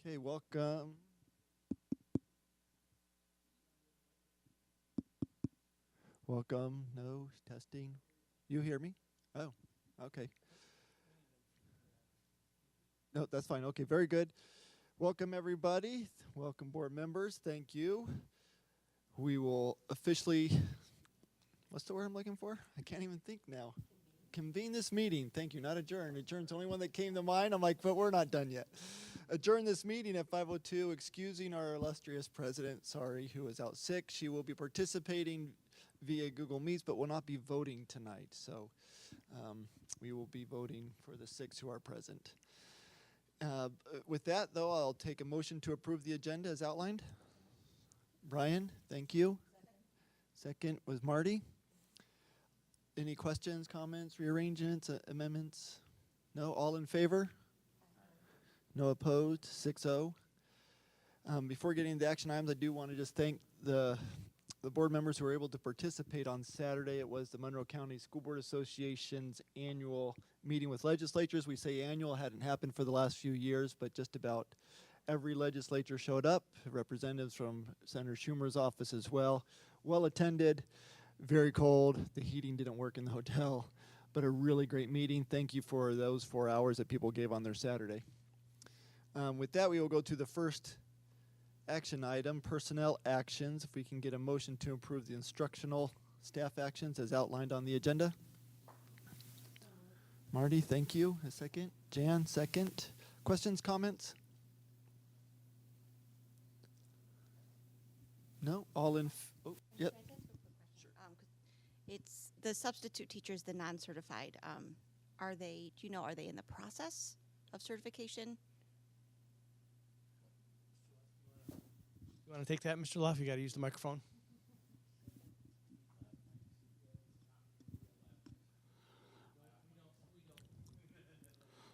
Okay, welcome. Welcome. No, testing. You hear me? Oh, okay. No, that's fine. Okay, very good. Welcome, everybody. Welcome, board members. Thank you. We will officially, what's the word I'm looking for? I can't even think now. Convene this meeting. Thank you. Not adjourn. Adjourn's the only one that came to mind. I'm like, but we're not done yet. Adjourn this meeting at 5:02, excusing our illustrious president, sorry, who is out sick. She will be participating via Google Meets, but will not be voting tonight. So we will be voting for the 6 who are present. With that, though, I'll take a motion to approve the agenda as outlined. Brian, thank you. Second was Marty. Any questions, comments, rearrangements, amendments? No? All in favor? No opposed? 6-0. Before getting into the action items, I do want to just thank the board members who were able to participate on Saturday. It was the Monroe County School Board Association's annual meeting with legislatures. We say annual, it hadn't happened for the last few years, but just about every legislature showed up, representatives from Senator Schumer's office as well. Well attended, very cold. The heating didn't work in the hotel, but a really great meeting. Thank you for those 4 hours that people gave on their Saturday. With that, we will go to the first action item, personnel actions. If we can get a motion to approve the instructional staff actions as outlined on the agenda. Marty, thank you. A second. Jan, second. Questions, comments? No? All in, oh, yep. It's the substitute teachers, the non-certified. Are they in the process of certification? You want to take that, Mr. Luff? You got to use the microphone.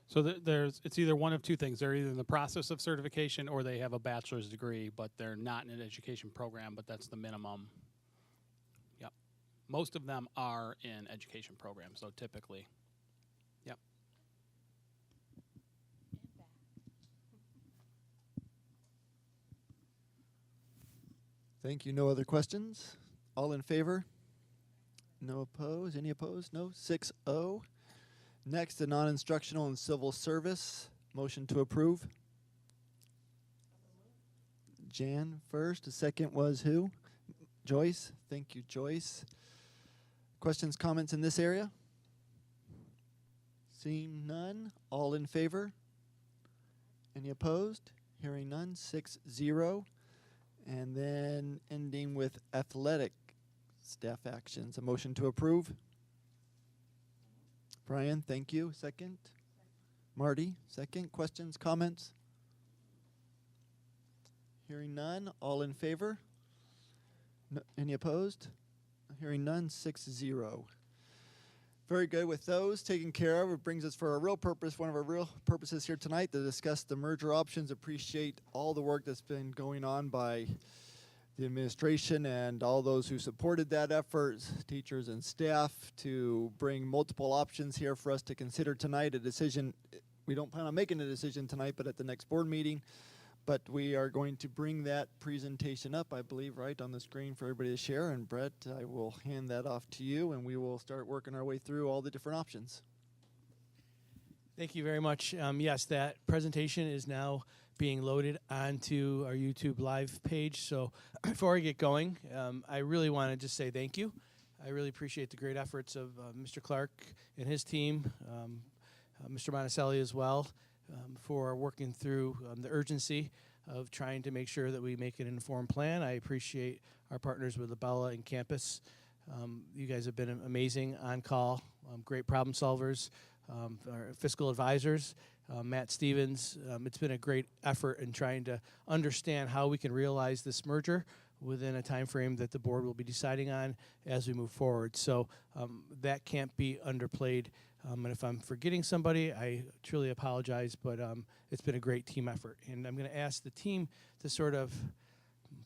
So it's either one of two things. They're either in the process of certification or they have a bachelor's degree, but they're not in an education program, but that's the minimum. Yep. Most of them are in education programs, so typically. Yep. Thank you. No other questions? All in favor? No opposed? Any opposed? No? 6-0. Next, the non-instructional and civil service. Motion to approve. Jan first. The second was who? Joyce. Thank you, Joyce. Questions, comments in this area? Seeing none. All in favor? Any opposed? Hearing none. 6-0. And then ending with athletic staff actions. A motion to approve. Brian, thank you. Second. Marty, second. Questions, comments? Hearing none. All in favor? No, any opposed? Hearing none. 6-0. Very good. With those taken care of, it brings us for a real purpose, one of our real purposes here tonight, to discuss the merger options. Appreciate all the work that's been going on by the administration and all those who supported that effort, teachers and staff, to bring multiple options here for us to consider tonight. A decision, we don't plan on making a decision tonight, but at the next board meeting. But we are going to bring that presentation up, I believe, right on the screen for everybody to share. And Brett, I will hand that off to you, and we will start working our way through all the different options. Thank you very much. Yes, that presentation is now being loaded onto our YouTube live page. So before I get going, I really want to just say thank you. I really appreciate the great efforts of Mr. Clark and his team, Mr. Monticelli as well, for working through the urgency of trying to make sure that we make an informed plan. I appreciate our partners with Abella and Campus. You guys have been amazing on call, great problem solvers, our fiscal advisors, Matt Stevens. It's been a great effort in trying to understand how we can realize this merger within a time frame that the board will be deciding on as we move forward. So that can't be underplayed. And if I'm forgetting somebody, I truly apologize, but it's been a great team effort. And I'm going to ask the team to sort of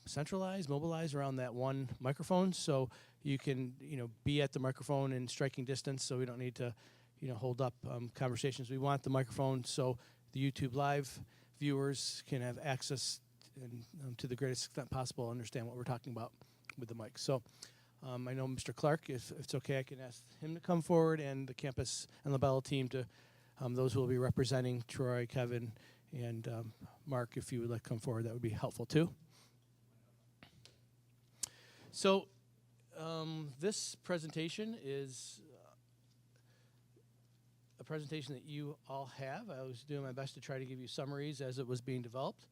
centralize, mobilize around that one microphone so you can, be at the microphone in striking distance, so we don't need to, hold up conversations. We want the microphone so the YouTube live viewers can have access and to the greatest extent possible, understand what we're talking about with the mic. So I know Mr. Clark, if it's okay, I can ask him to come forward, and the campus and LaBella team to, those who will be representing Troy, Kevin, and Mark, if you would like to come forward, that would be helpful too. So this presentation is a presentation that you all have. I was doing my best to try to give you summaries as it was being developed.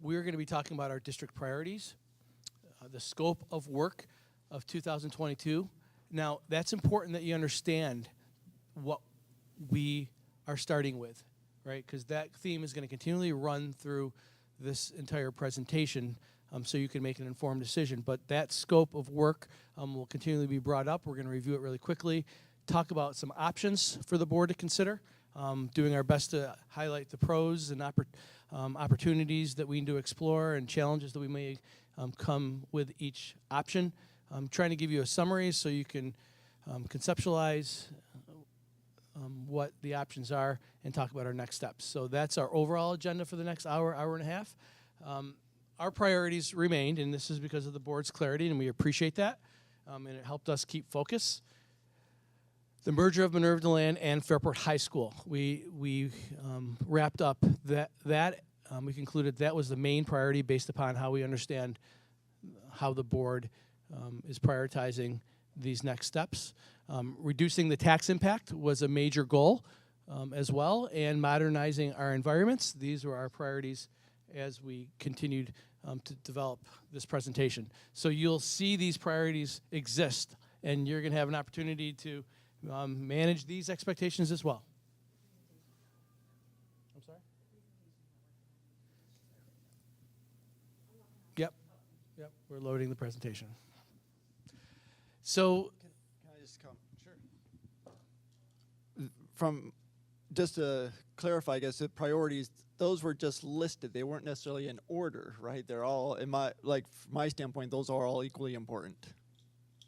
We're going to be talking about our district priorities, the scope of work of 2022. Now, that's important that you understand what we are starting with, right? Because that theme is going to continually run through this entire presentation, so you can make an informed decision. But that scope of work will continually be brought up. We're going to review it really quickly, talk about some options for the board to consider, doing our best to highlight the pros and opportunities that we need to explore and challenges that we may come with each option. I'm trying to give you a summary so you can conceptualize what the options are and talk about our next steps. So that's our overall agenda for the next hour, hour and a half. Our priorities remained, and this is because of the board's clarity, and we appreciate that, and it helped us keep focus. The merger of Minerva Deland and Fairport High School. We wrapped up that we concluded that was the main priority based upon how we understand how the board is prioritizing these next steps. Reducing the tax impact was a major goal as well, and modernizing our environments. These were our priorities as we continued to develop this presentation. So you'll see these priorities exist, and you're going to have an opportunity to manage these expectations as well. I'm sorry? Yep, we're loading the presentation. So, Can I just come? Sure. From, just to clarify, I guess the priorities, those were just listed. They weren't necessarily in order, right? They're all, in my, like, from my standpoint, those are all equally important.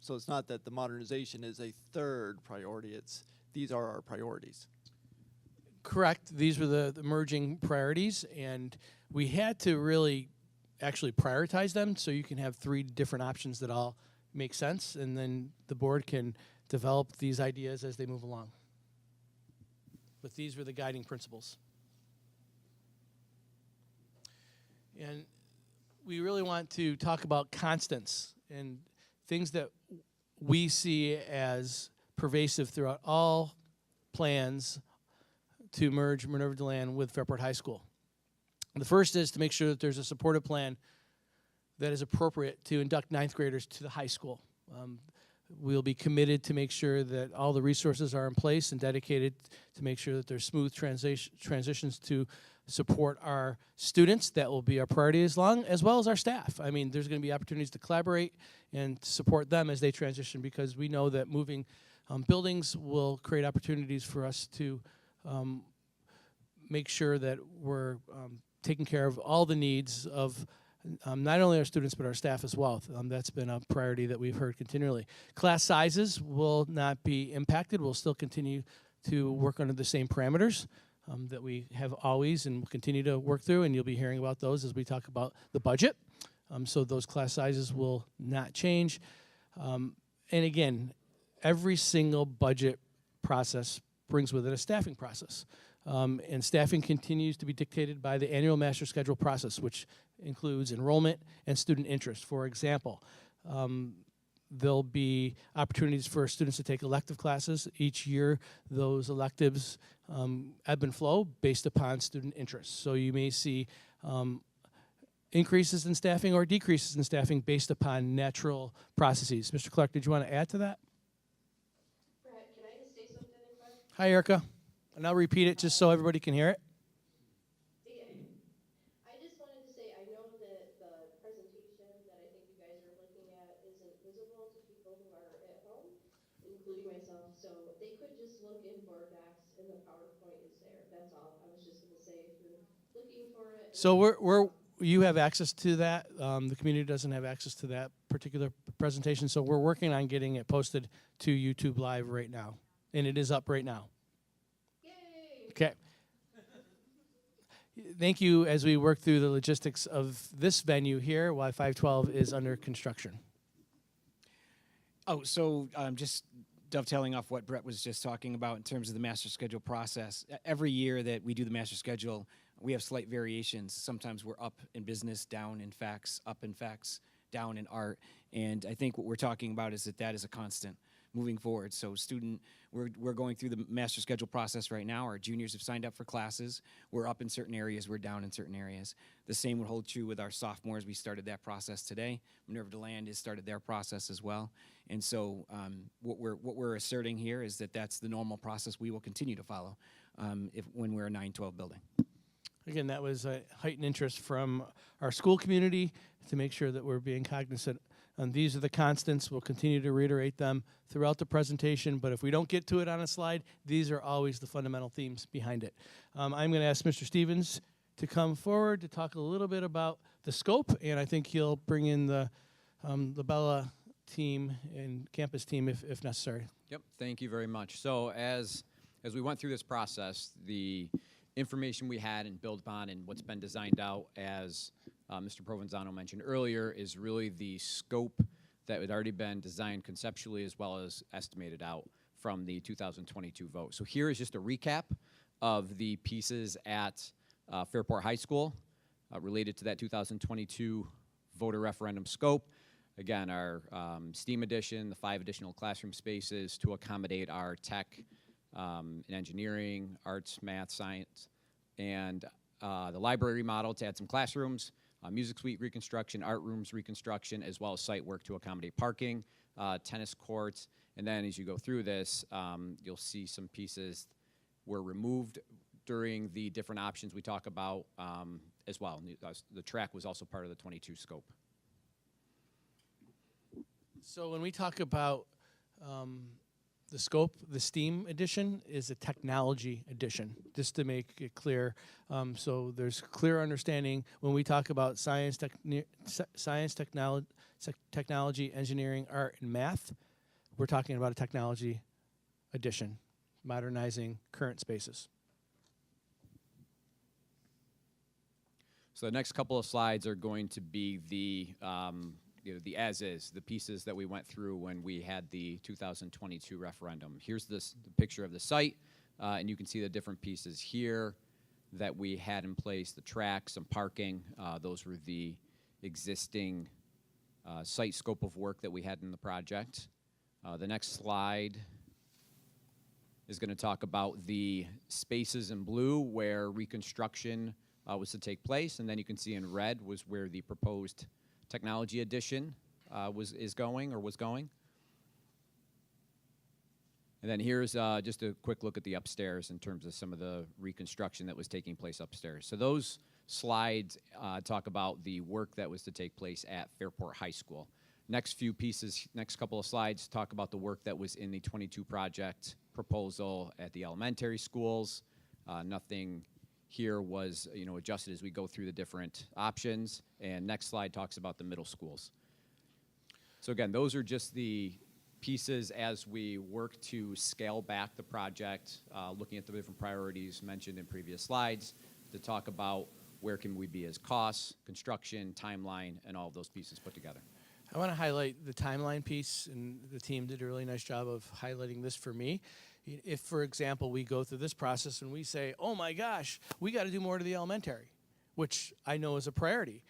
So it's not that the modernization is a third priority. It's, these are our priorities. correct. These were the merging priorities, and we had to really actually prioritize them so you can have 3 different options that all make sense, and then the board can develop these ideas as they move along. But these were the guiding principles. And we really want to talk about constants and things that we see as pervasive throughout all plans to merge Minerva Deland with Fairport High School. The first is to make sure that there's a supportive plan that is appropriate to induct 9th graders to the high school. We'll be committed to make sure that all the resources are in place and dedicated to make sure that there's smooth transitions to support our students. That will be our priority, as well as our staff. I mean, there's going to be opportunities to collaborate and support them as they transition, because we know that moving buildings will create opportunities for us to make sure that we're taking care of all the needs of not only our students but our staff as well. That's been a priority that we've heard continually. Class sizes will not be impacted. We'll still continue to work under the same parameters that we have always and will continue to work through, and you'll be hearing about those as we talk about the budget. So those class sizes will not change. And again, every single budget process brings with it a staffing process. And staffing continues to be dictated by the annual master schedule process, which includes enrollment and student interest. For example, there'll be opportunities for students to take elective classes. Each year, those electives ebb and flow based upon student interest. So you may see increases in staffing or decreases in staffing based upon natural processes. Mr. Clark, did you want to add to that? Brett, can I just say something quick? Hi, Erica. And I'll repeat it just so everybody can hear it. Yeah. I just wanted to say, I know that the presentation that I think you guys are looking at isn't visible to people who are at home, including myself, so they could just look in board docs and the PowerPoint is there. That's all. I was just going to say, if you're looking for it. So you have access to that. The community doesn't have access to that particular presentation, so we're working on getting it posted to YouTube Live right now. and it is up right now. Yay! Okay. Thank you as we work through the logistics of this venue here while 512 is under construction. Oh, so just dovetailing off what Brett was just talking about in terms of the master schedule process. Every year that we do the master schedule, we have slight variations. Sometimes we're up in business, down in facts, up in facts, down in art. And I think what we're talking about is that is a constant moving forward. So we're going through the master schedule process right now. Our juniors have signed up for classes. We're up in certain areas, we're down in certain areas. The same would hold true with our sophomores. We started that process today. Minerva DeLand has started their process as well. And so what we're asserting here is that that's the normal process we will continue to follow when we're a 912 building. Again, that was a heightened interest from our school community to make sure that we're being cognizant. And these are the constants. We'll continue to reiterate them throughout the presentation, but if we don't get to it on a slide, these are always the fundamental themes behind it. I'm going to ask Mr. Stevens to come forward to talk a little bit about the scope, and I think he'll bring in the Bella team and campus team if necessary. Yep, thank you very much. So as we went through this process, the information we had and built upon and what's been designed out, as Mr. Provenzano mentioned earlier, is really the scope that had already been designed conceptually as well as estimated out from the 2022 vote. So here is just a recap of the pieces at Fairport High School related to that 2022 voter referendum scope. Again, our STEAM addition, the 5 additional classroom spaces to accommodate our tech and engineering, arts, math, science, and the library remodel to add some classrooms, music suite reconstruction, art rooms reconstruction, as well as site work to accommodate parking, tennis courts. And then as you go through this, you'll see some pieces were removed during the different options we talk about as well. The track was also part of the 22 scope. So when we talk about the scope, the STEAM edition is a technology edition, just to make it clear. So there's clear understanding when we talk about science, technology, engineering, art, and math, we're talking about a technology edition, modernizing current spaces. So the next couple of slides are going to be the the as-is, the pieces that we went through when we had the 2022 referendum. Here's the picture of the site, and you can see the different pieces here that we had in place, the track, some parking. Those were the existing site scope of work that we had in the project. The next slide is going to talk about the spaces in blue where reconstruction was to take place, and then you can see in red was where the proposed technology addition was going. And then here's just a quick look at the upstairs in terms of some of the reconstruction that was taking place upstairs. So those slides talk about the work that was to take place at Fairport High School. Next few pieces, next couple of slides talk about the work that was in the 22 project proposal at the elementary schools. Nothing here was adjusted as we go through the different options. And next slide talks about the middle schools. So again, those are just the pieces as we work to scale back the project, looking at the different priorities mentioned in previous slides to talk about where can we be as costs, construction, timeline, and all of those pieces put together. I want to highlight the timeline piece, and the team did a really nice job of highlighting this for me. If, for example, we go through this process and we say, oh my gosh, we got to do more to the elementary, which I know is a priority,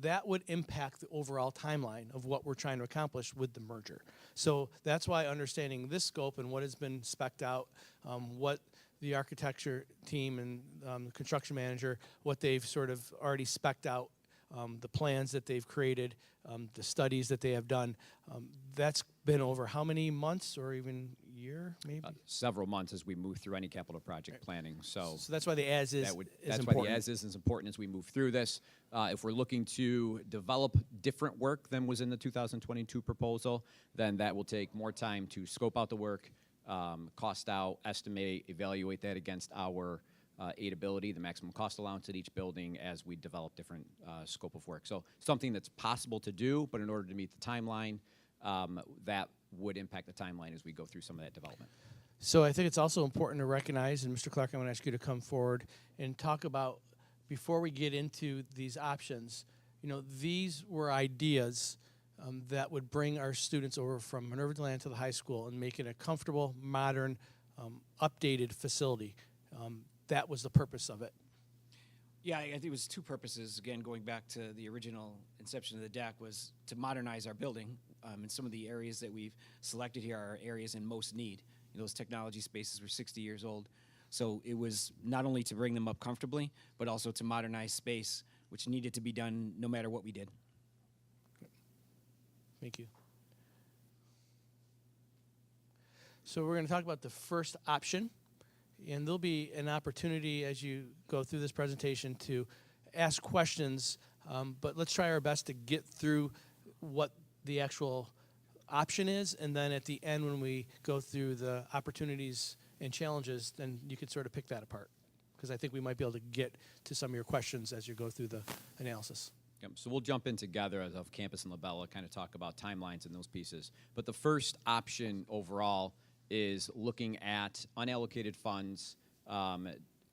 that would impact the overall timeline of what we're trying to accomplish with the merger. So that's why understanding this scope and what has been spec'd out, what the architecture team and the construction manager, what they've sort of already spec'd out, the plans that they've created, the studies that they have done, that's been over how many months or even year, maybe? Several months as we move through any capital project planning. So that's why the as-is is that's important. why the as-is is important as we move through this. If we're looking to develop different work than was in the 2022 proposal, then that will take more time to scope out the work, cost out, estimate, evaluate that against our aidability, the maximum cost allowance at each building as we develop different scope of work. So something that's possible to do, but in order to meet the timeline, that would impact the timeline as we go through some of that development. So I think it's also important to recognize, and Mr. Clark, I'm going to ask you to come forward and talk about, before we get into these options, these were ideas that would bring our students over from Minerva Deland to the high school and make it a comfortable, modern, updated facility. That was the purpose of it. Yeah, I think it was two purposes. Again, going back to the original inception of the deck, was to modernize our building. And some of the areas that we've selected here are areas in most need. Those technology spaces were 60 years old. So it was not only to bring them up comfortably, but also to modernize space, which needed to be done no matter what we did. Thank you. So we're going to talk about the first option, and there'll be an opportunity as you go through this presentation to ask questions, but let's try our best to get through what the actual option is, and then at the end when we go through the opportunities and challenges, then you could sort of pick that apart, because I think we might be able to get to some of your questions as you go through the analysis. Yep, so we'll jump in together as of Campus and Labella, kind of talk about timelines and those pieces. But the first option overall is looking at unallocated funds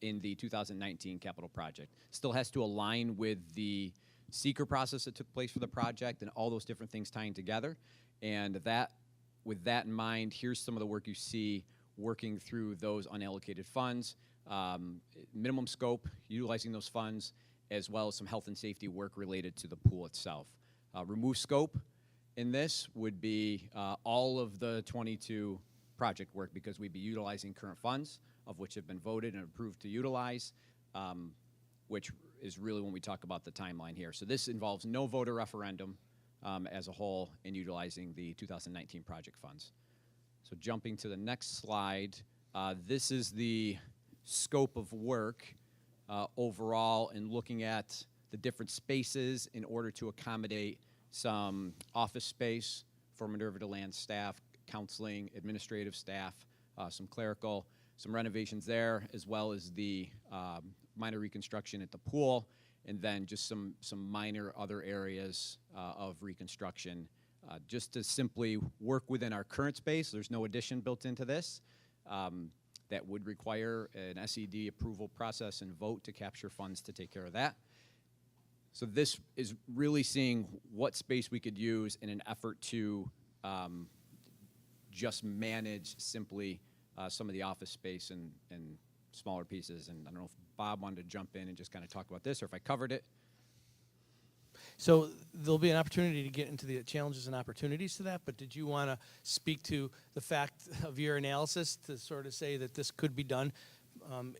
in the 2019 capital project. Still has to align with the seeker process that took place for the project and all those different things tying together. And with that in mind, here's some of the work you see working through those unallocated funds, minimum scope, utilizing those funds, as well as some health and safety work related to the pool itself. Remove scope in this would be all of the 22 project work, because we'd be utilizing current funds, of which have been voted and approved to utilize, which is really when we talk about the timeline here. So this involves no voter referendum as a whole in utilizing the 2019 project funds. So jumping to the next slide, this is the scope of work overall, and looking at the different spaces in order to accommodate some office space for Minerva Deland staff, counseling, administrative staff, some clerical, some renovations there, as well as the minor reconstruction at the pool, and then just some minor other areas of reconstruction, just to simply work within our current space. There's no addition built into this. That would require an SED approval process and vote to capture funds to take care of that. So this is really seeing what space we could use in an effort to just manage simply some of the office space and smaller pieces. And I don't know if Bob wanted to jump in and just kind of talk about this, or if I covered it. So there'll be an opportunity to get into the challenges and opportunities to that, but did you want to speak to the fact of your analysis to sort of say that this could be done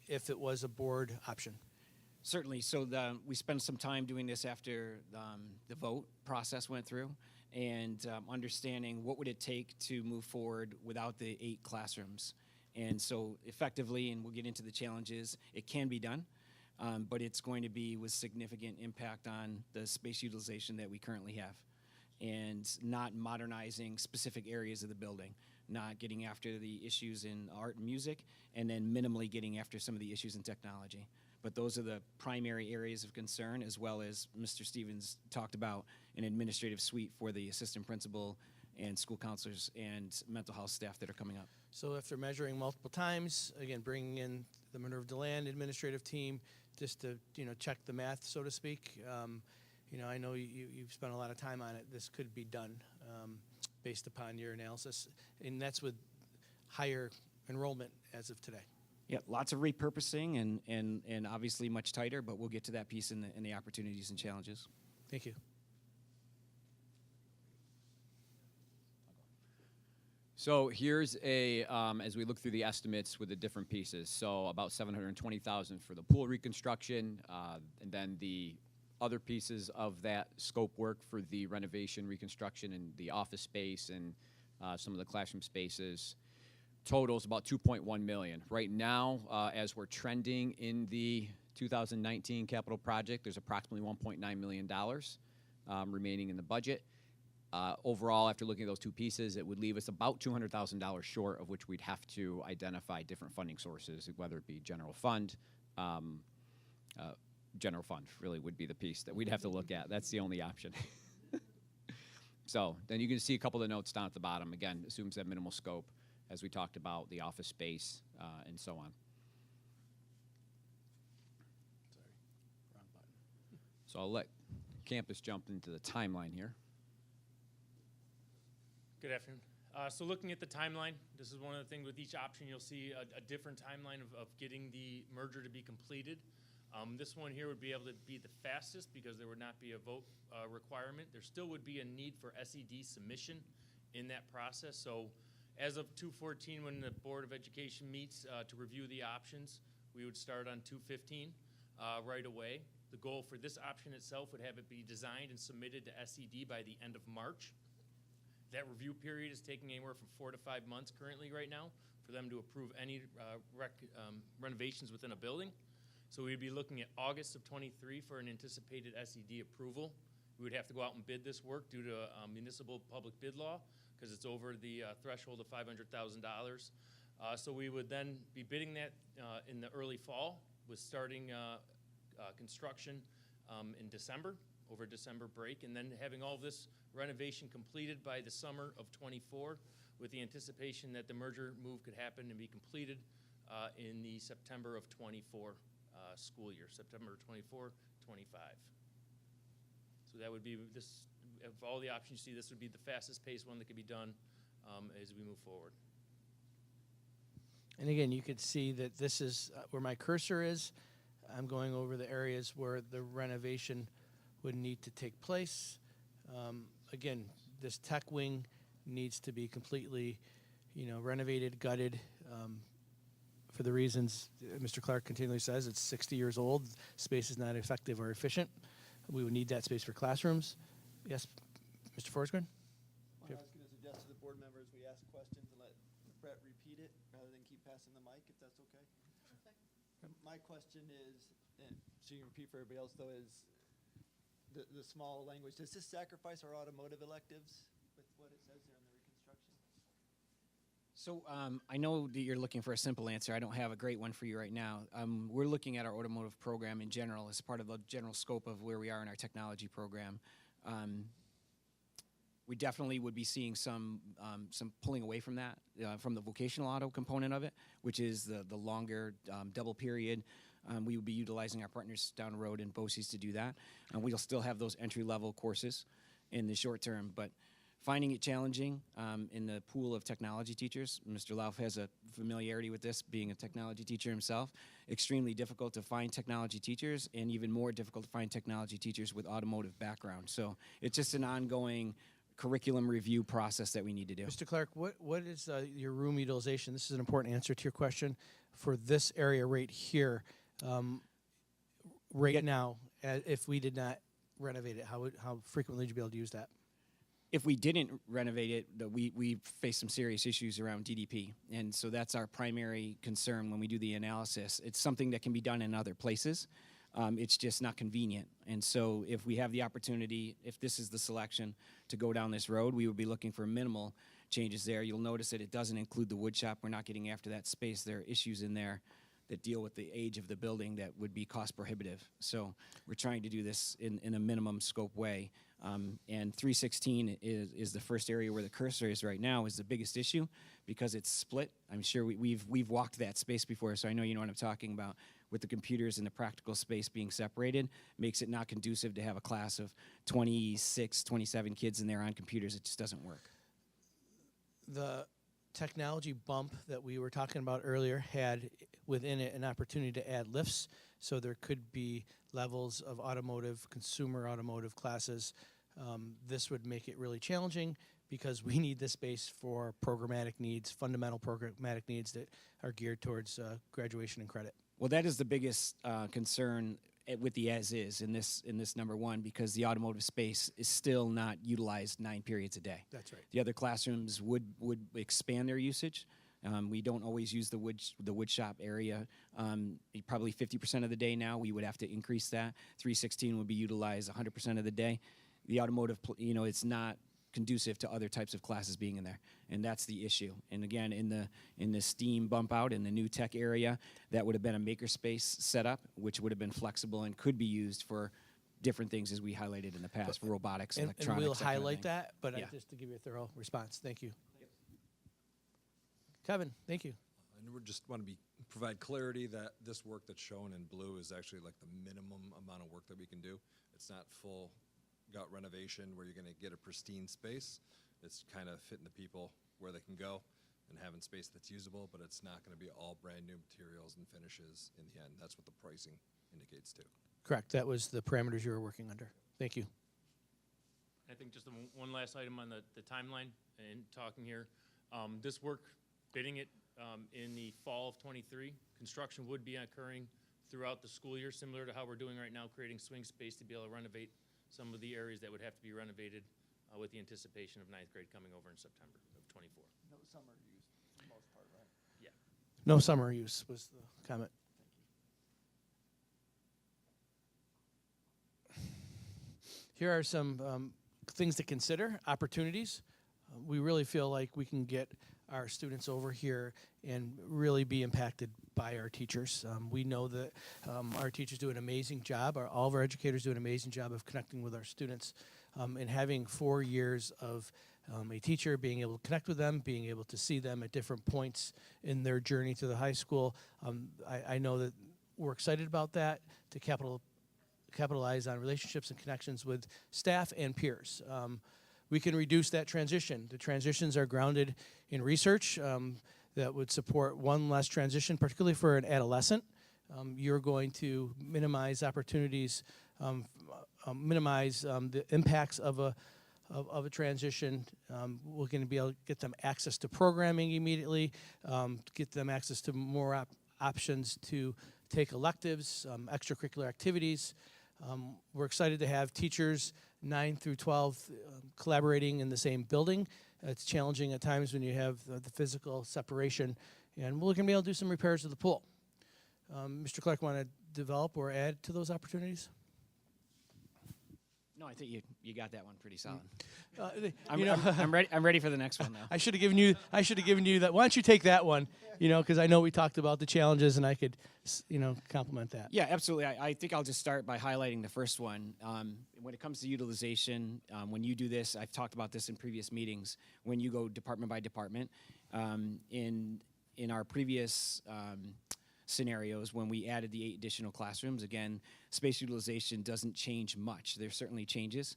if it was a board option? Certainly. So we spent some time doing this after the vote process went through, and understanding what would it take to move forward without the 8 classrooms. And so effectively, and we'll get into the challenges, it can be done, but it's going to be with significant impact on the space utilization that we currently have, and not modernizing specific areas of the building, not getting after the issues in art and music, and then minimally getting after some of the issues in technology. But those are the primary areas of concern, as well as Mr. Stevens talked about an administrative suite for the assistant principal and school counselors and mental health staff that are coming up. So after measuring multiple times, again, bringing in the Minerva Deland administrative team just to, check the math, so to speak. I know you've spent a lot of time on it. This could be done based upon your analysis, and that's with higher enrollment as of today. Yeah, lots of repurposing and obviously much tighter, but we'll get to that piece in the opportunities and challenges. Thank you. So here's as we look through the estimates with the different pieces. So about $720,000 for the pool reconstruction, and then the other pieces of that scope work for the renovation, reconstruction, and the office space and some of the classroom spaces. Totals about $2.1 million. Right now, as we're trending in the 2019 capital project, there's approximately $1.9 million remaining in the budget. Overall, after looking at those two pieces, it would leave us about $200,000 short, of which we'd have to identify different funding sources, whether it be general fund. General fund really would be the piece that we'd have to look at. That's the only option. So then you can see a couple of the notes down at the bottom. Again, assumes that minimal scope. as we talked about, the office space, and so on. Sorry, wrong button. So I'll let Campus jump into the timeline here. Good afternoon. So looking at the timeline, this is one of the things with each option, you'll see a different timeline of getting the merger to be completed. This one here would be able to be the fastest because there would not be a vote requirement. There still would be a need for SED submission in that process. So as of 2/14, when the Board of Education meets to review the options, we would start on 2/15 right away. The goal for this option itself would have it be designed and submitted to SED by the end of March. That review period is taking anywhere from 4 to 5 months currently right now for them to approve any renovations within a building. So we'd be looking at August of '23 for an anticipated SED approval. We would have to go out and bid this work due to municipal public bid law because it's over the threshold of $500,000. So we would then be bidding that in the early fall with starting construction in December, over December break, and then having all this renovation completed by the summer of '24 with the anticipation that the merger move could happen and be completed in the September of '24 school year, September 24, 25. So that would be this, of all the options you see, this would be the fastest paced one that could be done as we move forward. And again, you could see that this is where my cursor is. I'm going over the areas where the renovation would need to take place. Again, this tech wing needs to be completely, renovated, gutted. For the reasons Mr. Clark continually says, it's 60 years old. Space is not effective or efficient. We would need that space for classrooms. Yes, Mr. Forsgren? What I was going to suggest to the board members, we ask questions and let Brett repeat it rather than keep passing the mic, if that's okay. My question is, and so you can repeat for everybody else though, is the small language, does this sacrifice our automotive electives with what it says there in the reconstruction? So I know that you're looking for a simple answer. I don't have a great one for you right now. We're looking at our automotive program in general as part of the general scope of where we are in our technology program. We definitely would be seeing some pulling away from that, from the vocational auto component of it, which is the longer double period. We would be utilizing our partners down the road in BOCES to do that. We'll still have those entry-level courses in the short term, but finding it challenging in the pool of technology teachers. Mr. Lauf has a familiarity with this, being a technology teacher himself. Extremely difficult to find technology teachers, and even more difficult to find technology teachers with automotive background. So it's just an ongoing curriculum review process that we need to do. Mr. Clark, what is your room utilization? This is an important answer to your question for this area right here. Now, if we did not renovate it, how frequently would you be able to use that? If we didn't renovate it, we face some serious issues around DDP, and so that's our primary concern when we do the analysis. It's something that can be done in other places. It's just not convenient, and so if we have the opportunity, if this is the selection to go down this road, we would be looking for minimal changes there. You'll notice that it doesn't include the wood shop. We're not getting after that space. There are issues in there that deal with the age of the building that would be cost prohibitive. So we're trying to do this in a minimum scope way. And 316 is the first area where the cursor is right now is the biggest issue because it's split. I'm sure we've walked that space before, so I know you know what I'm talking about. With the computers and the practical space being separated, makes it not conducive to have a class of 26, 27 kids in there on computers. It just doesn't work. The technology bump that we were talking about earlier had within it an opportunity to add lifts, so there could be levels of automotive, consumer automotive classes. This would make it really challenging because we need this space for programmatic needs, fundamental programmatic needs that are geared towards graduation and credit. Well, that is the biggest concern with the as-is in this number one, because the automotive space is still not utilized 9 periods a day. That's right. The other classrooms would expand their usage. We don't always use the wood shop area. Probably 50% of the day now. We would have to increase that. 316 would be utilized 100% of the day. The automotive, it's not conducive to other types of classes being in there, and that's the issue. And again, in the STEAM bump out in the new tech area, that would have been a makerspace setup, which would have been flexible and could be used for different things as we highlighted in the past, for robotics, electronics. And we'll that kind of highlight thing. that, but Yeah. just to give you a thorough response. Thank you. Kevin, thank you. And we just want to provide clarity that this work that's shown in blue is actually like the minimum amount of work that we can do. It's not full gut renovation where you're going to get a pristine space. It's kind of fitting the people where they can go and having space that's usable, but it's not going to be all brand new materials and finishes in the end. That's what the pricing indicates too. Correct. That was the parameters you were working under. Thank you. I think just one last item on the timeline and talking here. This work, bidding it in the fall of '23, construction would be occurring throughout the school year, similar to how we're doing right now, creating swing space to be able to renovate some of the areas that would have to be renovated with the anticipation of ninth grade coming over in September of '24. No summer use for the most part, right? Yeah. No summer use was the comment. Here are some things to consider, opportunities. We really feel like we can get our students over here and really be impacted by our teachers. We know that our teachers do an amazing job, all of our educators do an amazing job of connecting with our students, and having 4 years of a teacher being able to connect with them, being able to see them at different points in their journey to the high school. I know that we're excited about that, to capitalize on relationships and connections with staff and peers. We can reduce that transition. The transitions are grounded in research that would support one less transition, particularly for an adolescent. You're going to minimize opportunities, minimize the impacts of a transition. We're going to be able to get them access to programming immediately, get them access to more options to take electives, extracurricular activities. We're excited to have teachers 9 through 12 collaborating in the same building. It's challenging at times when you have the physical separation. And we're going to be able to do some repairs to the pool. Mr. Clark, want to develop or add to those opportunities? No, I think you got that one pretty solid. I'm ready for the next one now. I should have given you that. Why don't you take that one? Because I know we talked about the challenges, and I could, complement that. Yeah, absolutely. I think I'll just start by highlighting the first one. When it comes to utilization, when you do this, I've talked about this in previous meetings. When you go department by department, in our previous scenarios, when we added the 8 additional classrooms, again, space utilization doesn't change much. There certainly changes.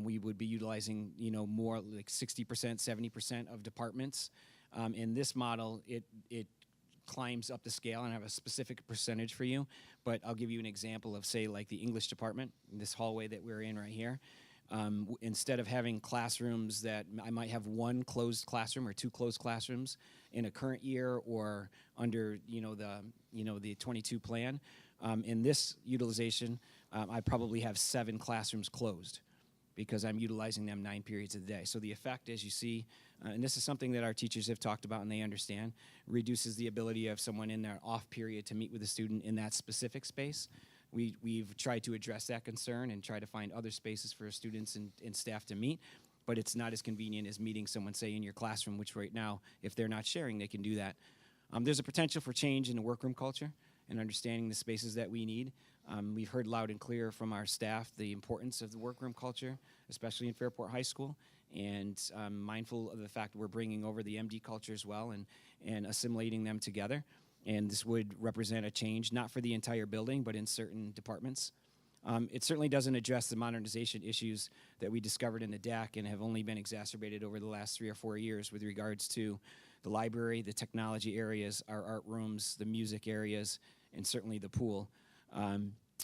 We would be utilizing, more like 60%, 70% of departments. In this model, it climbs up the scale, and I have a specific percentage for you, but I'll give you an example of, say, like the English department, this hallway that we're in right here. Instead of having classrooms that I might have 1 closed classroom or 2 closed classrooms in a current year or under the 22 plan, in this utilization, I probably have 7 classrooms closed because I'm utilizing them 9 periods a day. So the effect, as you see, and this is something that our teachers have talked about and they understand, reduces the ability of someone in their off period to meet with a student in that specific space. We've tried to address that concern and try to find other spaces for students and staff to meet, but it's not as convenient as meeting someone, say, in your classroom, which right now, if they're not sharing, they can do that. There's a potential for change in the workroom culture and understanding the spaces that we need. We've heard loud and clear from our staff the importance of the workroom culture, especially in Fairport High School, and mindful of the fact that we're bringing over the MD culture as well and assimilating them together. And this would represent a change, not for the entire building, but in certain departments. It certainly doesn't address the modernization issues that we discovered in the DAC and have only been exacerbated over the last 3 or 4 years with regards to the library, the technology areas, our art rooms, the music areas, and certainly the pool.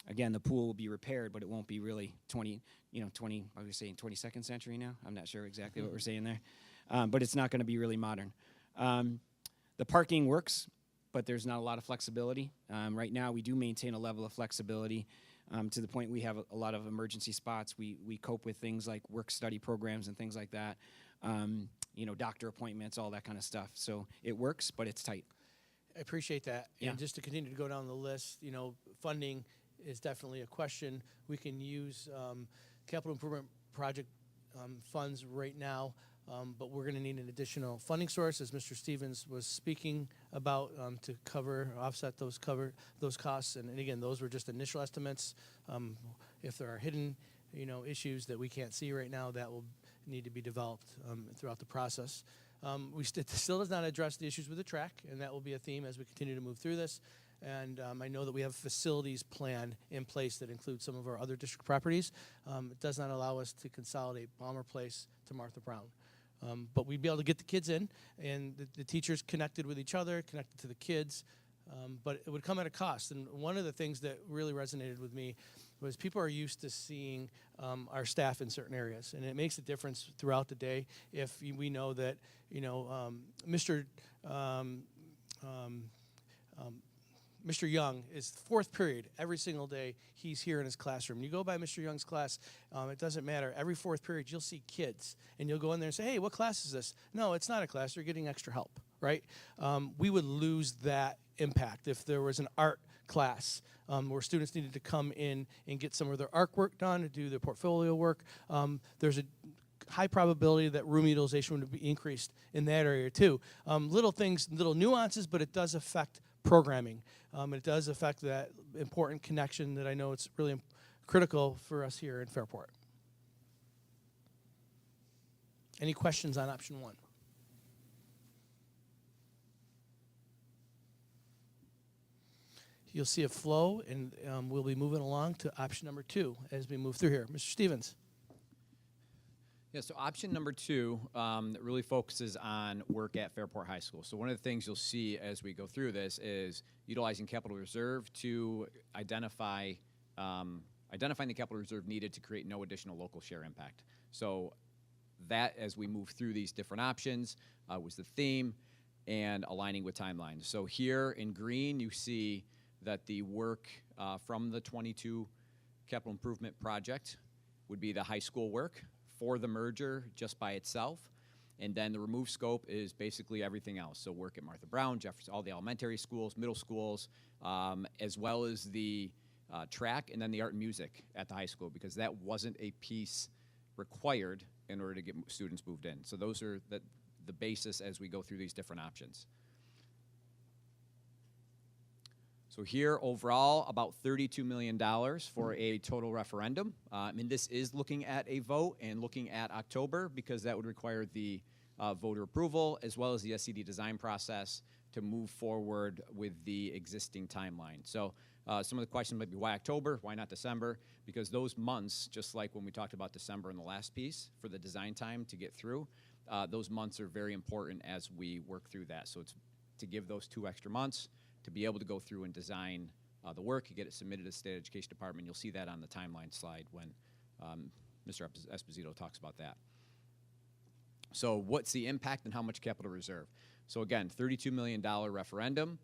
Again, the pool will be repaired, but it won't be really 20, what are we saying, 22nd century now? I'm not sure exactly what we're saying there. But it's not going to be really modern. The parking works, but there's not a lot of flexibility. Right now, we do maintain a level of flexibility to the point we have a lot of emergency spots. We cope with things like work-study programs and things like that, doctor appointments, all that kind of stuff. So it works, but it's tight. I appreciate that. Yeah. And just to continue to go down the list, funding is definitely a question. We can use capital improvement project funds right now, but we're going to need an additional funding source, as Mr. Stevens was speaking about, to offset those costs. And again, those were just initial estimates. If there are hidden, issues that we can't see right now, that will need to be developed throughout the process. Still does not address the issues with the track, and that will be a theme as we continue to move through this. And I know that we have a facilities plan in place that includes some of our other district properties. It does not allow us to consolidate Balmer Place to Martha Brown. But we'd be able to get the kids in, and the teachers connected with each other, connected to the kids. But it would come at a cost. And one of the things that really resonated with me was people are used to seeing our staff in certain areas, and it makes a difference throughout the day if we know that Mr. Young is fourth period every single day. He's here in his classroom. You go by Mr. Young's class, it doesn't matter. Every fourth period, you'll see kids, and you'll go in there and say, "Hey, what class is this?" No, it's not a class. They're getting extra help, right? We would lose that impact if there was an art class where students needed to come in and get some of their artwork done, to do their portfolio work. There's a high probability that room utilization would be increased in that area too. Little things, little nuances, but it does affect programming. It does affect that important connection that I know it's really critical for us here in Fairport. Any questions on option 1? You'll see a flow, and we'll be moving along to option number 2 as we move through here. Mr. Stevens. Yeah, so option number 2 that really focuses on work at Fairport High School. So one of the things you'll see as we go through this is utilizing capital reserve to identifying the capital reserve needed to create no additional local share impact. So that, as we move through these different options, was the theme, and aligning with timelines. So here in green, you see that the work from the 22 capital improvement project would be the high school work for the merger just by itself. And then the removed scope is basically everything else. So work at Martha Brown, Jefferson, all the elementary schools, middle schools, as well as the track, and then the art and music at the high school, because that wasn't a piece required in order to get students moved in. So those are the basis as we go through these different options. So here, overall, about $32 million for a total referendum. And this is looking at a vote and looking at October, because that would require the voter approval as well as the SCD design process to move forward with the existing timeline. So some of the questions might be, why October? Why not December? Because those months, just like when we talked about December in the last piece for the design time to get through, those months are very important as we work through that. So it's to give those 2 extra months to be able to go through and design the work, get it submitted to the State Education Department. You'll see that on the timeline slide when Mr. Esposito talks about that. So what's the impact and how much capital reserve? So again, $32 million referendum.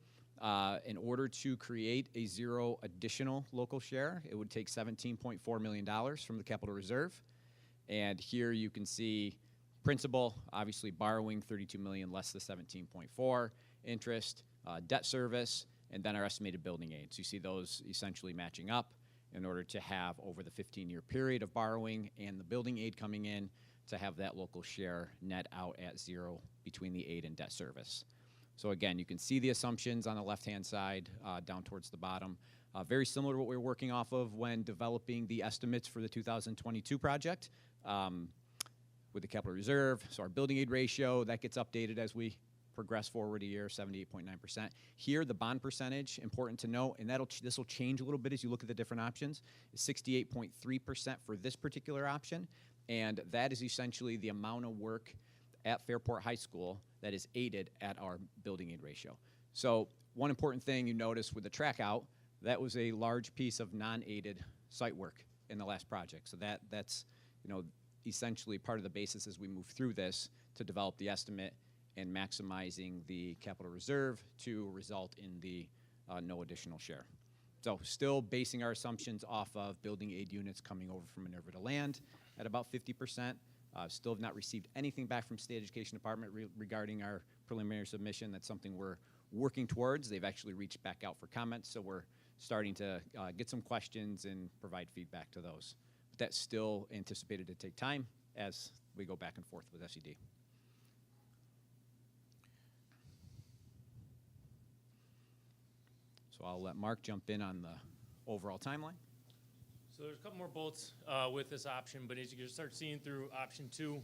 In order to create a 0 additional local share, it would take $17.4 million from the capital reserve. And here you can see principal, obviously borrowing $32 million less the 17.4, interest, debt service, and then our estimated building aid. So you see those essentially matching up in order to have, over the 15-year period of borrowing and the building aid coming in, to have that local share net out at 0 between the aid and debt service. So again, you can see the assumptions on the left-hand side down towards the bottom. Very similar to what we were working off of when developing the estimates for the 2022 project with the capital reserve. So our building aid ratio, that gets updated as we progress forward a year, 78.9%. Here, the bond percentage, important to note, and this will change a little bit as you look at the different options, is 68.3% for this particular option, and that is essentially the amount of work at Fairport High School that is aided at our building aid ratio. So one important thing you notice with the track out, that was a large piece of non-aided site work in the last project. So that's essentially part of the basis as we move through this to develop the estimate and maximizing the capital reserve to result in the no additional share. So still basing our assumptions off of building aid units coming over from Minerva to land at about 50%. Still have not received anything back from State Education Department regarding our preliminary submission. That's something we're working towards. They've actually reached back out for comments, so we're starting to get some questions and provide feedback to those. But that's still anticipated to take time as we go back and forth with SED. So I'll let Mark jump in on the overall timeline. So there's a couple more bullets with this option, but as you can start seeing through option 2,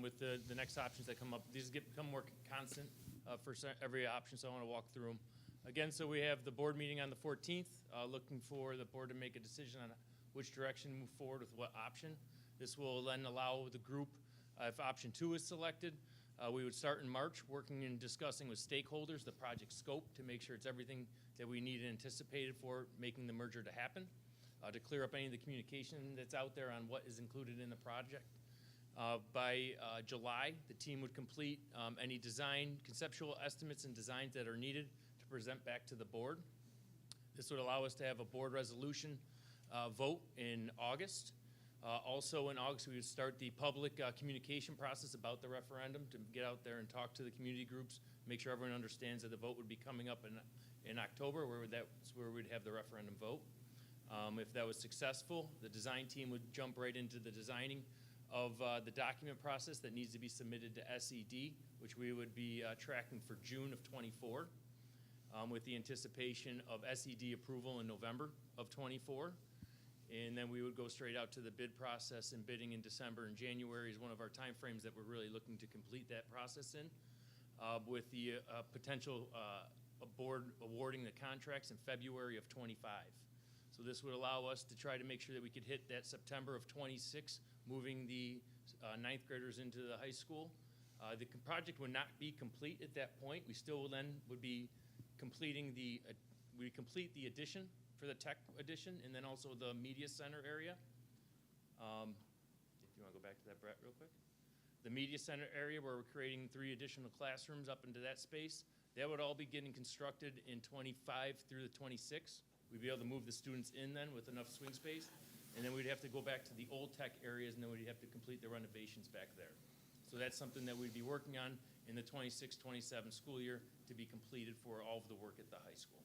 with the next options that come up. These become more constant for every option, so I want to walk through them. Again, so we have the board meeting on the 14th, looking for the board to make a decision on which direction to move forward with what option. This will then allow the group, if option 2 is selected, we would start in March working and discussing with stakeholders the project scope to make sure it's everything that we need and anticipated for making the merger to happen, to clear up any of the communication that's out there on what is included in the project. By July, the team would complete any design, conceptual estimates and designs that are needed to present back to the board. This would allow us to have a board resolution vote in August. Also in August, we would start the public communication process about the referendum to get out there and talk to the community groups, make sure everyone understands that the vote would be coming up in October, that's where we'd have the referendum vote. If that was successful, the design team would jump right into the designing of the document process that needs to be submitted to SED, which we would be tracking for June of 24, with the anticipation of SED approval in November of 24. And then we would go straight out to the bid process, and bidding in December and January is one of our timeframes that we're really looking to complete that process in, with the potential board awarding the contracts in February of 25. So this would allow us to try to make sure that we could hit that September of 26, moving the ninth graders into the high school. The project would not be complete at that point. We still then would be completing we complete the addition for the tech addition, and then also the media center area. If you want to go back to that, Brett, real quick. The media center area where we're creating 3 additional classrooms up into that space, that would all be getting constructed in 25 through the 26. We'd be able to move the students in then with enough swing space, and then we'd have to go back to the old tech areas, and then we'd have to complete the renovations back there. So that's something that we'd be working on in the 26-27 school year to be completed for all of the work at the high school.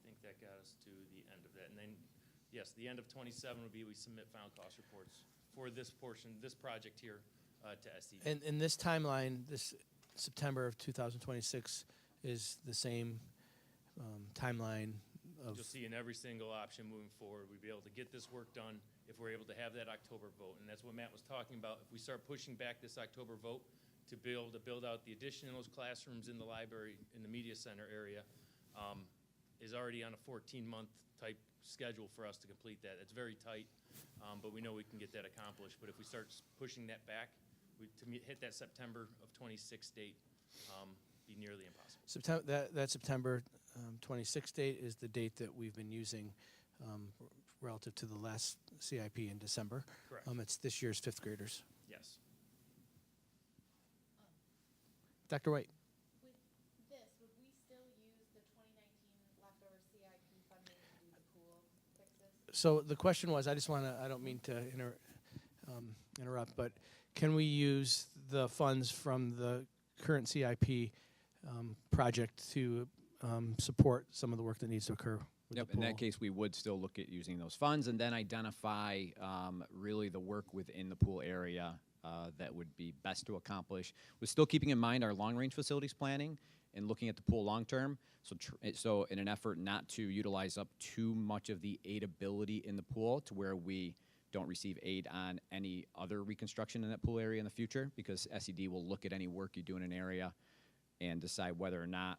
I think that got us to the end of that. And then, yes, the end of 27 would be we submit final cost reports for this portion, this project here, to SED. And in this timeline, this September of 2026 is the same timeline of. You'll see in every single option moving forward, we'd be able to get this work done if we're able to have that October vote. And that's what Matt was talking about. If we start pushing back this October vote to be able to build out the addition in those classrooms in the library, in the media center area, is already on a 14-month type schedule for us to complete that. It's very tight, but we know we can get that accomplished. But if we start pushing that back, hit that September of 26 date, be nearly impossible. That September 26 date is the date that we've been using relative to the last CIP in December. Correct. It's this year's 5th graders. Yes. Dr. White. With this, would we still use the 2019 leftover CIP funding to do the pool fixes? So the question was, I don't mean to interrupt, but can we use the funds from the current CIP project to support some of the work that needs to occur with Yep, the in pool? that case, we would still look at using those funds and then identify really the work within the pool area that would be best to accomplish, with still keeping in mind our long-range facilities planning and looking at the pool long-term. So in an effort not to utilize up too much of the aid ability in the pool to where we don't receive aid on any other reconstruction in that pool area in the future, because SED will look at any work you do in an area and decide whether or not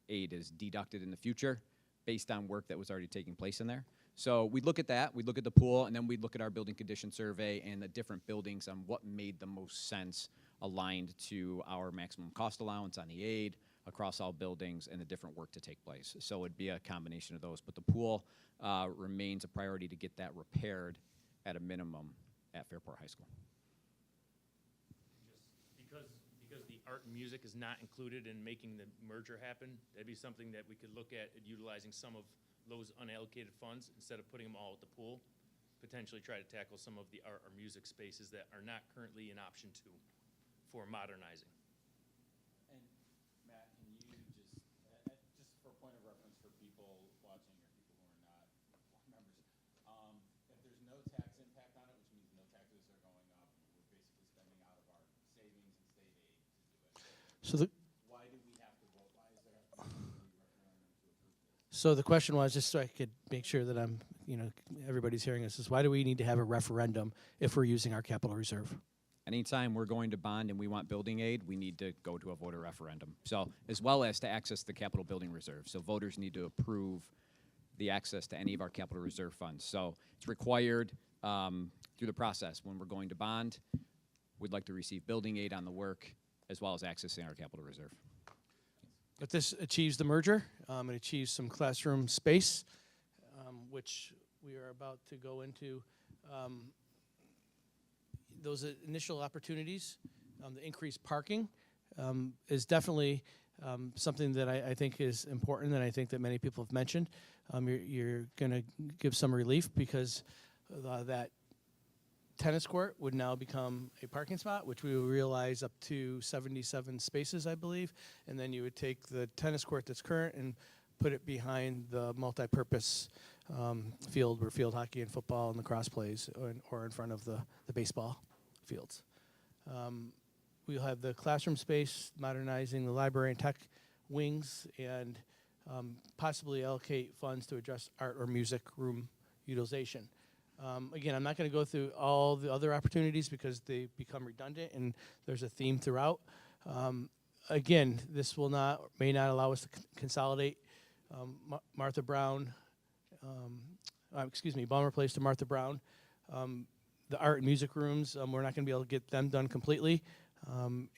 aid is deducted in the future based on work that was already taking place in there. So we'd look at that, we'd look at the pool, and then we'd look at our building condition survey and the different buildings on what made the most sense aligned to our maximum cost allowance on the aid across all buildings and the different work to take place. So it'd be a combination of those. But the pool remains a priority to get that repaired at a minimum at Fairport High School. Just because the art and music is not included in making the merger happen, that'd be something that we could look at utilizing some of those unallocated funds instead of putting them all at the pool. Potentially try to tackle some of the art or music spaces that are not currently in option 2 for modernizing. And Matt, can you just for point of reference for people watching or people who are not members, if there's no tax impact on it, which means no taxes are going up, we're basically spending out of our savings and state aid to do it. So Why do we have to vote? Why is there have to be a referendum to approve this? So the question was, just so I could make sure that I'm, everybody's hearing this, is why do we need to have a referendum if we're using our capital reserve? Anytime we're going to bond and we want building aid, we need to go to a voter referendum. So, as well as to access the capital building reserve. So voters need to approve the access to any of our capital reserve funds. So it's required through the process. When we're going to bond, we'd like to receive building aid on the work as well as accessing our capital reserve. But this achieves the merger. It achieves some classroom space, which we are about to go into. Those initial opportunities, the increased parking, is definitely something that I think is important, and I think that many people have mentioned. You're going to give some relief because that tennis court would now become a parking spot, which we will realize up to 77 spaces, I believe. And then you would take the tennis court that's current and put it behind the multi-purpose field where field hockey and football and lacrosse plays, or in front of the baseball fields. We'll have the classroom space, modernizing the library and tech wings, and possibly allocate funds to address art or music room utilization. Again, I'm not going to go through all the other opportunities because they become redundant and there's a theme throughout. Again, this may not allow us to consolidate Martha Brown, Balmer Place to Martha Brown. The art and music rooms, we're not going to be able to get them done completely.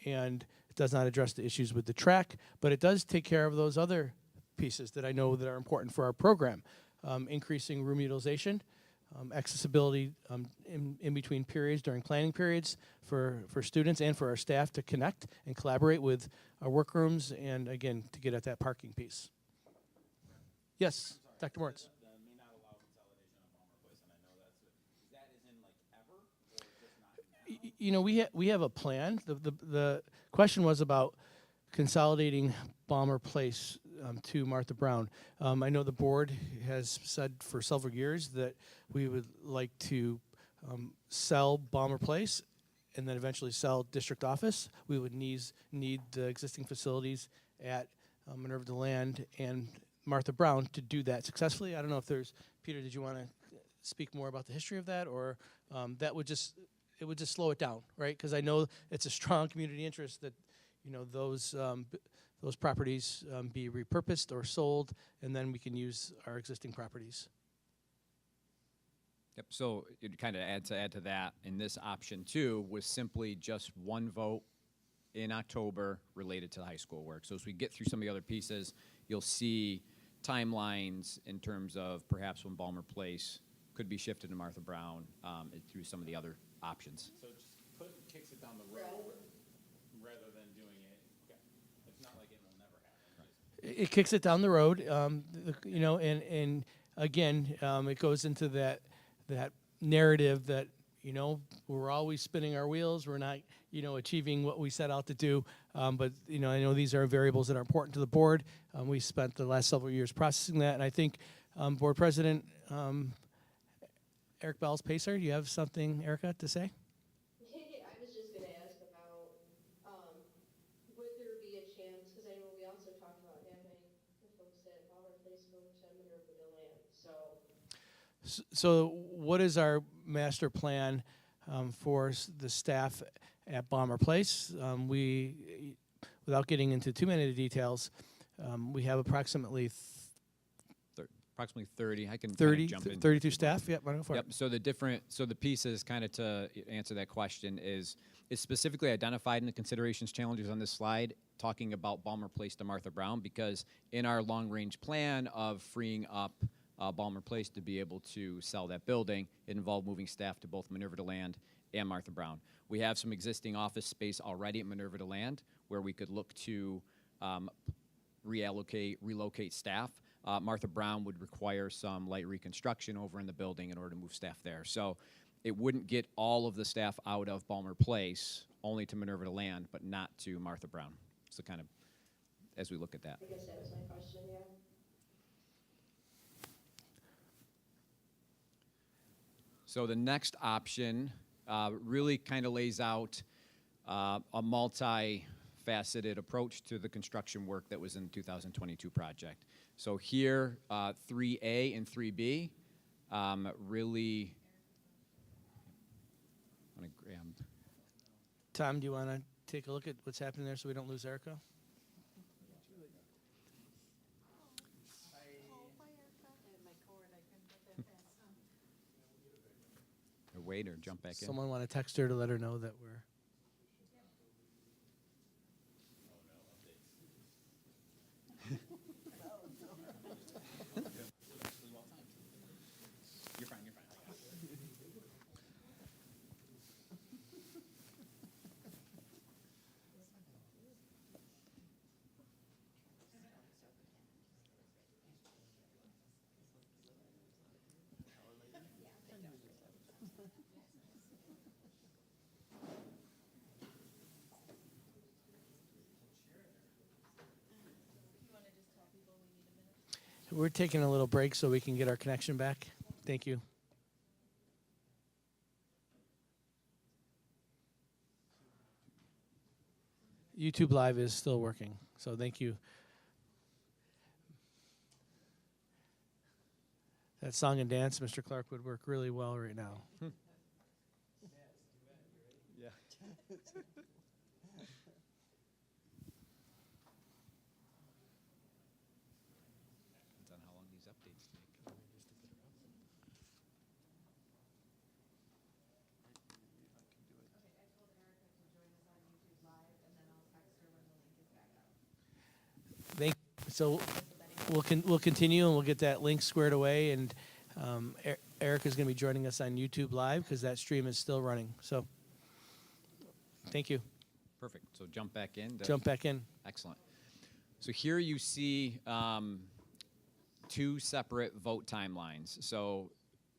And it does not address the issues with the track, but it does take care of those other pieces that I know that are important for our program. Increasing room utilization, accessibility in between periods during planning periods for students and for our staff to connect and collaborate with our workrooms, and again, to get at that parking piece. Yes, Dr. Moritz. May not allow consolidation on Balmer Place, and I know that is in like ever, or just not now? We have a plan. The question was about consolidating Balmer Place to Martha Brown. I know the board has said for several years that we would like to sell Balmer Place and then eventually sell district office. We would need the existing facilities at Minerva DeLand and Martha Brown to do that successfully. I don't know if Peter, did you want to speak more about the history of that, or it would just slow it down, right? Because I know it's a strong community interest that those properties be repurposed or sold, and then we can use our existing properties. Yep. So it kind of add to that, in this option too was simply just one vote in October related to the high school work. So as we get through some of the other pieces, you'll see timelines in terms of perhaps when Balmer Place could be shifted to Martha Brown through some of the other options. So it just kicks it down the road rather than doing it. Okay. It's not like it will never happen. It kicks it down the road, and again, it goes into that narrative that we're always spinning our wheels. We're not achieving what we set out to do. But I know these are variables that are important to the board. We spent the last several years processing that, and I think Board President Eric Bells-Pacer, do you have something, Erica, to say? I was just going to ask about, would there be a chance, because I know we also talked about having the folks at Balmer Place go to Minerva DeLand, So what is our master plan for the staff at Balmer Place? We, without getting into too many of the details, we have approximately 30. I can 30, jump in. 32 staff. Yep, I know for Yep. So the pieces kind of to answer that question is specifically identified in the considerations challenges on this slide, talking about Balmer Place to Martha Brown, because in our long range plan of freeing up Balmer Place to be able to sell that building, it involved moving staff to both Minerva DeLand and Martha Brown. We have some existing office space already at Minerva DeLand where we could look to relocate staff. Martha Brown would require some light reconstruction over in the building in order to move staff there. So it wouldn't get all of the staff out of Balmer Place, only to Minerva DeLand, but not to Martha Brown. So kind of as we look at that. I guess that was my question, yeah. So the next option really kind of lays out a faceted approach to the construction work that was in the 2022 project. So here, 3A and 3B really, I'm gonna grab. Tom, do you want to take a look at what's happening there so we don't lose Erica? Or wait or jump back in. Someone want to text her to let her know that we're. You're fine, you're fine. I got it. We're taking a little break so we can get our connection back. Thank you. YouTube Live is still working, so thank you. That song and dance, Mr. Clark, would work really well right now. Yeah. Depends on how long these updates take. So we'll continue and we'll get that link squared away. And Eric is going to be joining us on YouTube Live because that stream is still running. So thank you. Perfect. So jump back in. Jump back in. Excellent. So here you see two separate vote timelines. So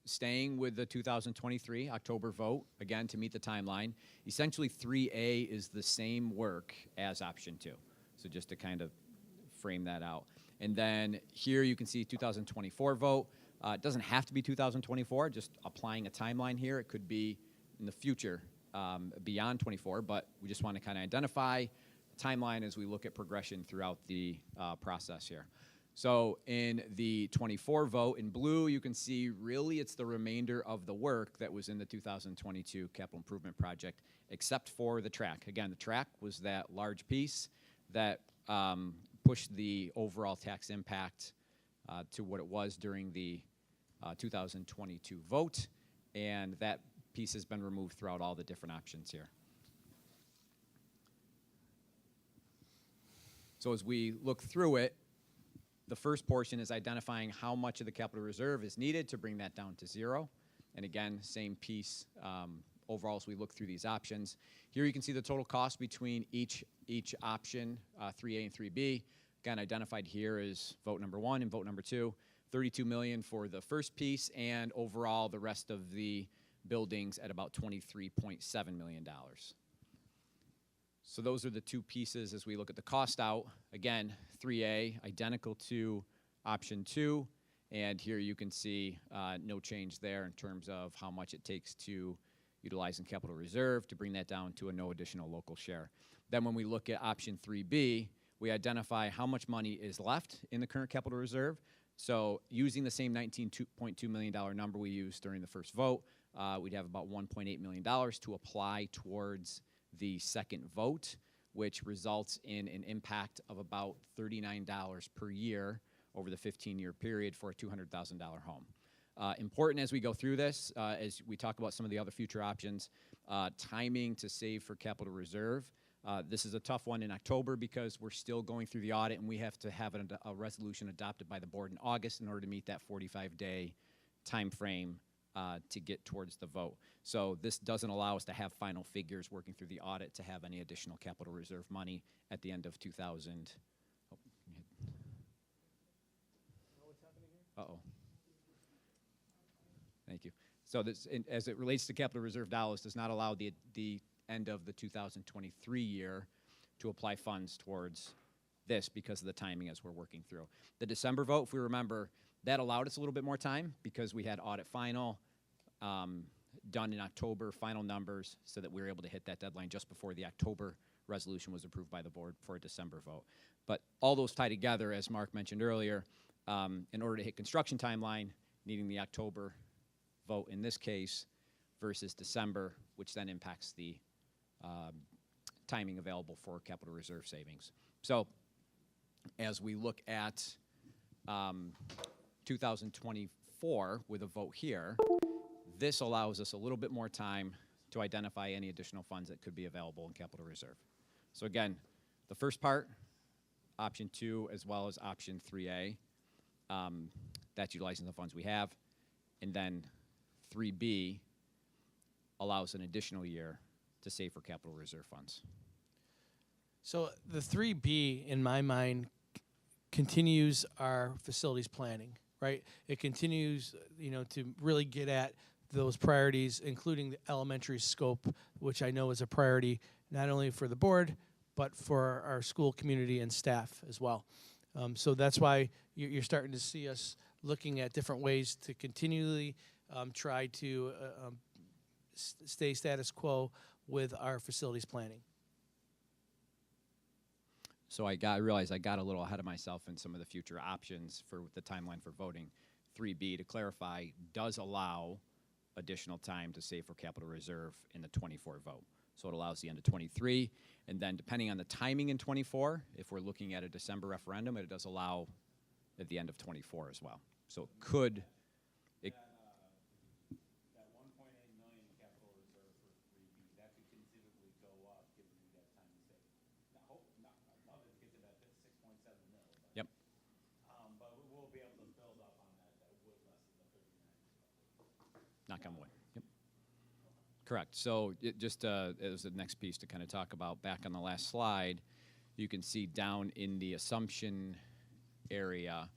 staying with the 2023 October vote, again, to meet the timeline, essentially 3A is the same work as option 2. So just to kind of frame that out. And then here you can see 2024 vote. It doesn't have to be 2024, just applying a timeline here. It could be in the future beyond 24, but we just want to kind of identify a timeline as we look at progression throughout the process here. So in the 24 vote in blue, you can see really it's the remainder of the work that was in the 2022 capital improvement project, except for the track. Again, the track was that large piece that pushed the overall tax impact to what it was during the 2022 vote, and that piece has been removed throughout all the different options here. So as we look through it, the first portion is identifying how much of the capital reserve is needed to bring that down to 0. And again, same piece overall as we look through these options. Here you can see the total cost between each option, 3A and 3B. Again, identified here is vote number 1 and vote number 2. $32 million for the first piece, and overall the rest of the buildings at about $23.7 million. So those are the two pieces as we look at the cost out. Again, 3A, identical to option 2, and here you can see no change there in terms of how much it takes to utilizing capital reserve to bring that down to a no additional local share. Then when we look at option 3B, we identify how much money is left in the current capital reserve. So using the same $19.2 million number we used during the first vote, we'd have about $1.8 million to apply towards the second vote, which results in an impact of about $39 per year over the 15-year period for a $200,000 home. Important as we go through this, as we talk about some of the other future options, timing to save for capital reserve. This is a tough one in October because we're still going through the audit and we have to have a resolution adopted by the board in August in order to meet that 45-day time frame to get towards the vote. So this doesn't allow us to have final figures working through the audit to have any additional capital reserve money at the end of 2000. Uh-oh. Thank you. So this, as it relates to capital reserve dollars, does not allow the end of the 2023 year to apply funds towards this because of the timing as we're working through. The December vote, if we remember, that allowed us a little bit more time because we had audit final done in October, final numbers, so that we were able to hit that deadline just before the October resolution was approved by the board for a December vote. But all those tie together, as Mark mentioned earlier, in order to hit construction timeline, needing the October vote in this case versus December, which then impacts the timing available for capital reserve savings. So as we look at 2024 with a vote here, this allows us a little bit more time to identify any additional funds that could be available in capital reserve. So again, the first part, option 2 as well as option 3A, that's utilizing the funds we have. And then 3B allows an additional year to save for capital reserve funds. So the 3B, in my mind, continues our facilities planning, right? It continues, to really get at those priorities, including the elementary scope, which I know is a priority not only for the board, but for our school community and staff as well. So that's why you're starting to see us looking at different ways to continually try to stay status quo with our facilities planning. So I realized I got a little ahead of myself in some of the future options for the timeline for voting. 3B, to clarify, does allow additional time to save for capital reserve in the 24 vote. So it allows the end of 23, and then depending on the timing in 24, if we're looking at a December referendum, it does allow at the end of 24 as well. So it could, That 1.8 million in capital reserve for 3B, that could conceivably go up given we got time to save. I'd love to get to that 6.7 mil. Yep. But we'll be able to build up on that with less than the 39. knock on wood. Yep. Correct. So just as the next piece to kind of talk about, back on the last slide, you can see down in the assumption area,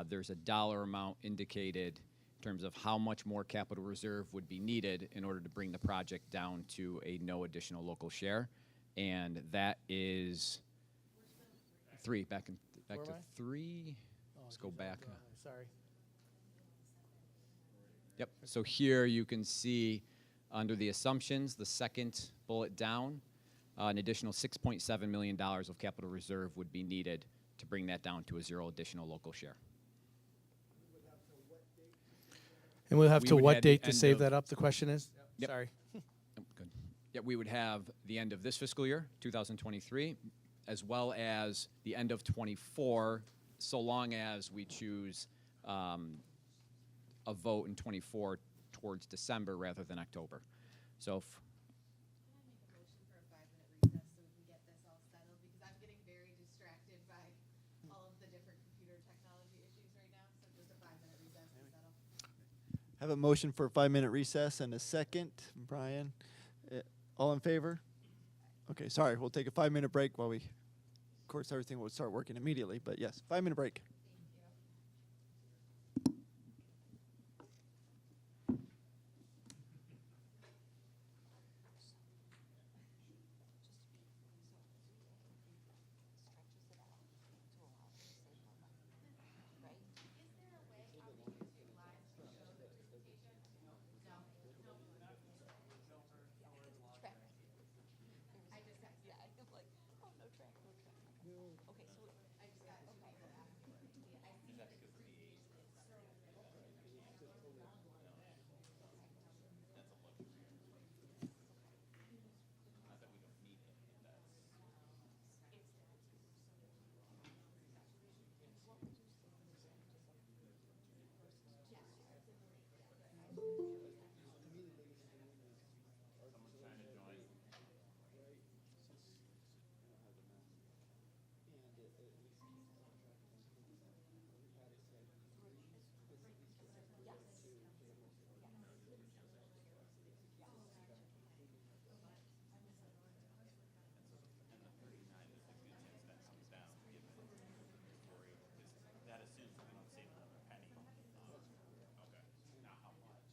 there's a dollar amount indicated in terms of how much more capital reserve would be needed in order to bring the project down to a no additional local share, and that is 3. Back Where to am I? 3. Oh, Let's go geez, back. Sorry. Yep. So here you can see under the assumptions, the second bullet down, an additional $6.7 million of capital reserve would be needed to bring that down to a 0 additional local share. And we'll have We to would what have the date to end save of- that up, the question is? Yep. Sorry. Yep, good. Yeah, we would have the end of this fiscal year, 2023, as well as the end of 24, so long as we choose a vote in 24 towards December rather than October. So Can I make a motion for a 5-minute recess so we can get this all settled? Because I'm getting very distracted by all of the different computer technology issues right now. So just a 5-minute recess to settle. Have a motion for a 5-minute recess and a second. Brian, all in favor? Okay, sorry. We'll take a 5-minute break while we, of course, everything will start working immediately. But yes, 5-minute break. Is there a way on the YouTube live to show the presentation? No. I just got. Yeah, I'm like, oh, no track. Okay, so I just got 2 people asking. I see that because of the age. Not that we don't need it, but that's. Someone's trying to join. And the 39, there's a good chance that comes down, given inventory, because that assumes that we don't save another penny. Okay, now how much?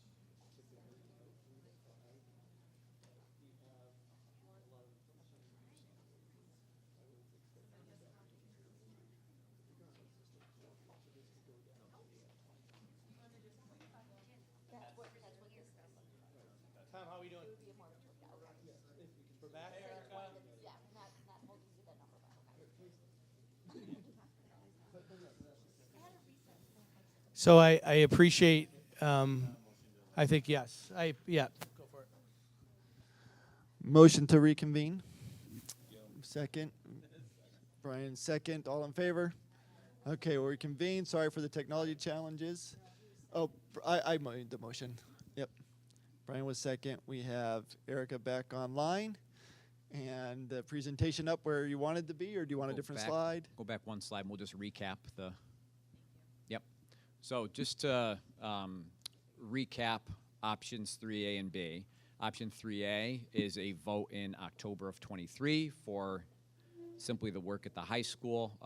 Tom, how are we doing? We're back, Erica? So I appreciate, I think yes. Yeah. Go for it. Motion to reconvene. Second. Brian, second. All in favor? Okay, we'll reconvene. Sorry for the technology challenges. Oh, I made the motion. Yep. Brian was second. We have Erica back online. And the presentation up where you wanted to be, or do you want a Go different back- slide? Go back one slide, and we'll just recap the. Yep. So just to recap options 3A and B. Option 3A is a vote in October of 23 for simply the work at the high school,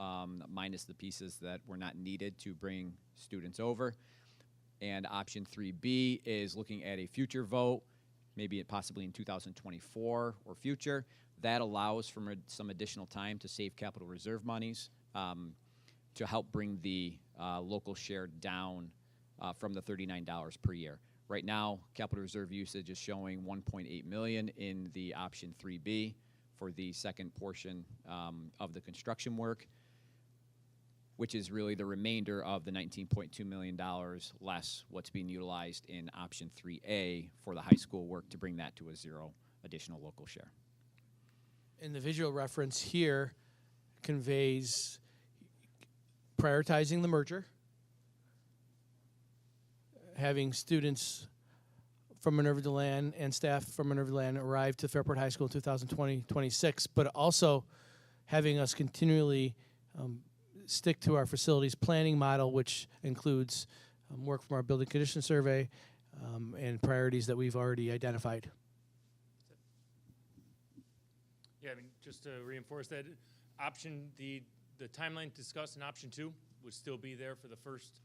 minus the pieces that were not needed to bring students over. And option 3B is looking at a future vote, maybe possibly in 2024 or future. That allows for some additional time to save capital reserve monies to help bring the local share down from the $39 per year. Right now, capital reserve usage is showing $1.8 million in the option 3B for the second portion of the construction work, which is really the remainder of the $19.2 million less what's being utilized in option 3A for the high school work to bring that to a zero additional local share. And the visual reference here conveys prioritizing the merger, having students from Minerva DeLand and staff from Minerva DeLand arrive to Fairport High School in 2020-26, but also having us continually stick to our facilities planning model, which includes work from our building condition survey and priorities that we've already identified. Yeah, I mean, just to reinforce that option, the timeline discussed in option 2 would still be there for the first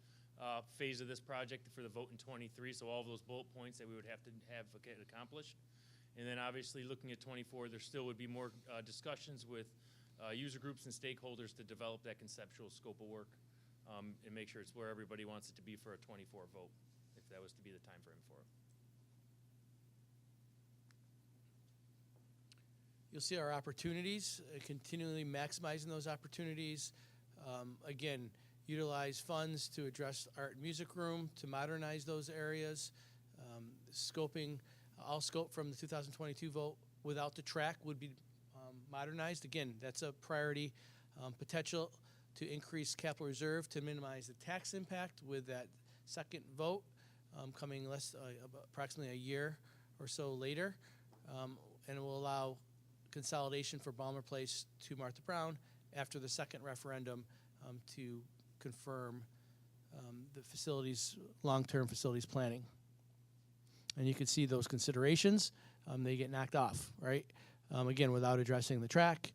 phase of this project for the vote in 23. So all of those bullet points that we would have to get accomplished. And then obviously looking at 24, there still would be more discussions with user groups and stakeholders to develop that conceptual scope of work and make sure it's where everybody wants it to be for a 24 vote, if that was to be the time frame for it. You'll see our opportunities, continually maximizing those opportunities. Again, utilize funds to address art and music room, to modernize those areas. Scoping, all scope from the 2022 vote without the track would be modernized. Again, that's a priority. Potential to increase capital reserve to minimize the tax impact with that second vote coming approximately a year or so later. And it will allow consolidation for Balmer Place to Martha Brown after the second referendum to confirm the facilities, long-term facilities planning. And you can see those considerations, they get knocked off, right? Again, without addressing the track.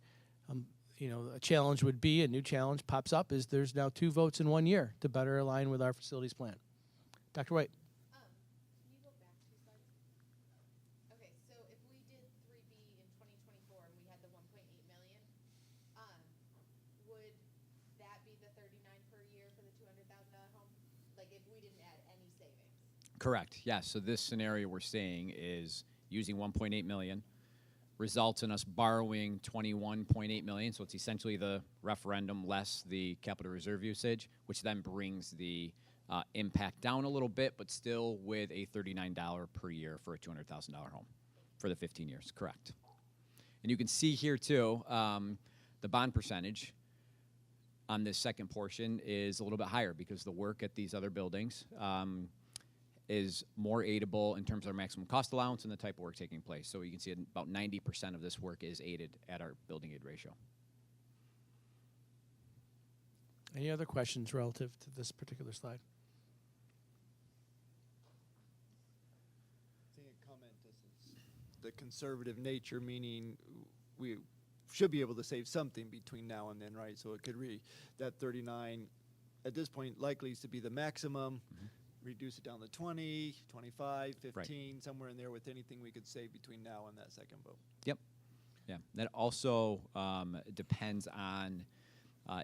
A challenge would be, a new challenge pops up, is there's now 2 votes in 1 year to better align with our facilities plan. Dr. White. Can you go back 2 slides? Okay, so if we did 3B in 2024 and we had the 1.8 million, would that be the 39 per year for the $200,000 home? Like if we didn't add any savings? Correct. Yes. So this scenario we're saying is using 1.8 million results in us borrowing 21.8 million. So it's essentially the referendum less the capital reserve usage, which then brings the impact down a little bit, but still with a $39 per year for a $200,000 home for the 15 years. Correct. And you can see here too, the bond percentage on this second portion is a little bit higher because the work at these other buildings is more aidable in terms of our maximum cost allowance and the type of work taking place. So you can see about 90% of this work is aided at our building aid ratio. Any other questions relative to this particular slide? I think a comment is the conservative nature, meaning we should be able to save something between now and then, right? So it could that 39 at this point likely is to be the maximum. Reduce it down to 20, 25, 15, right. Somewhere in there with anything we could save between now and that second vote. Yep. Yeah. That also depends on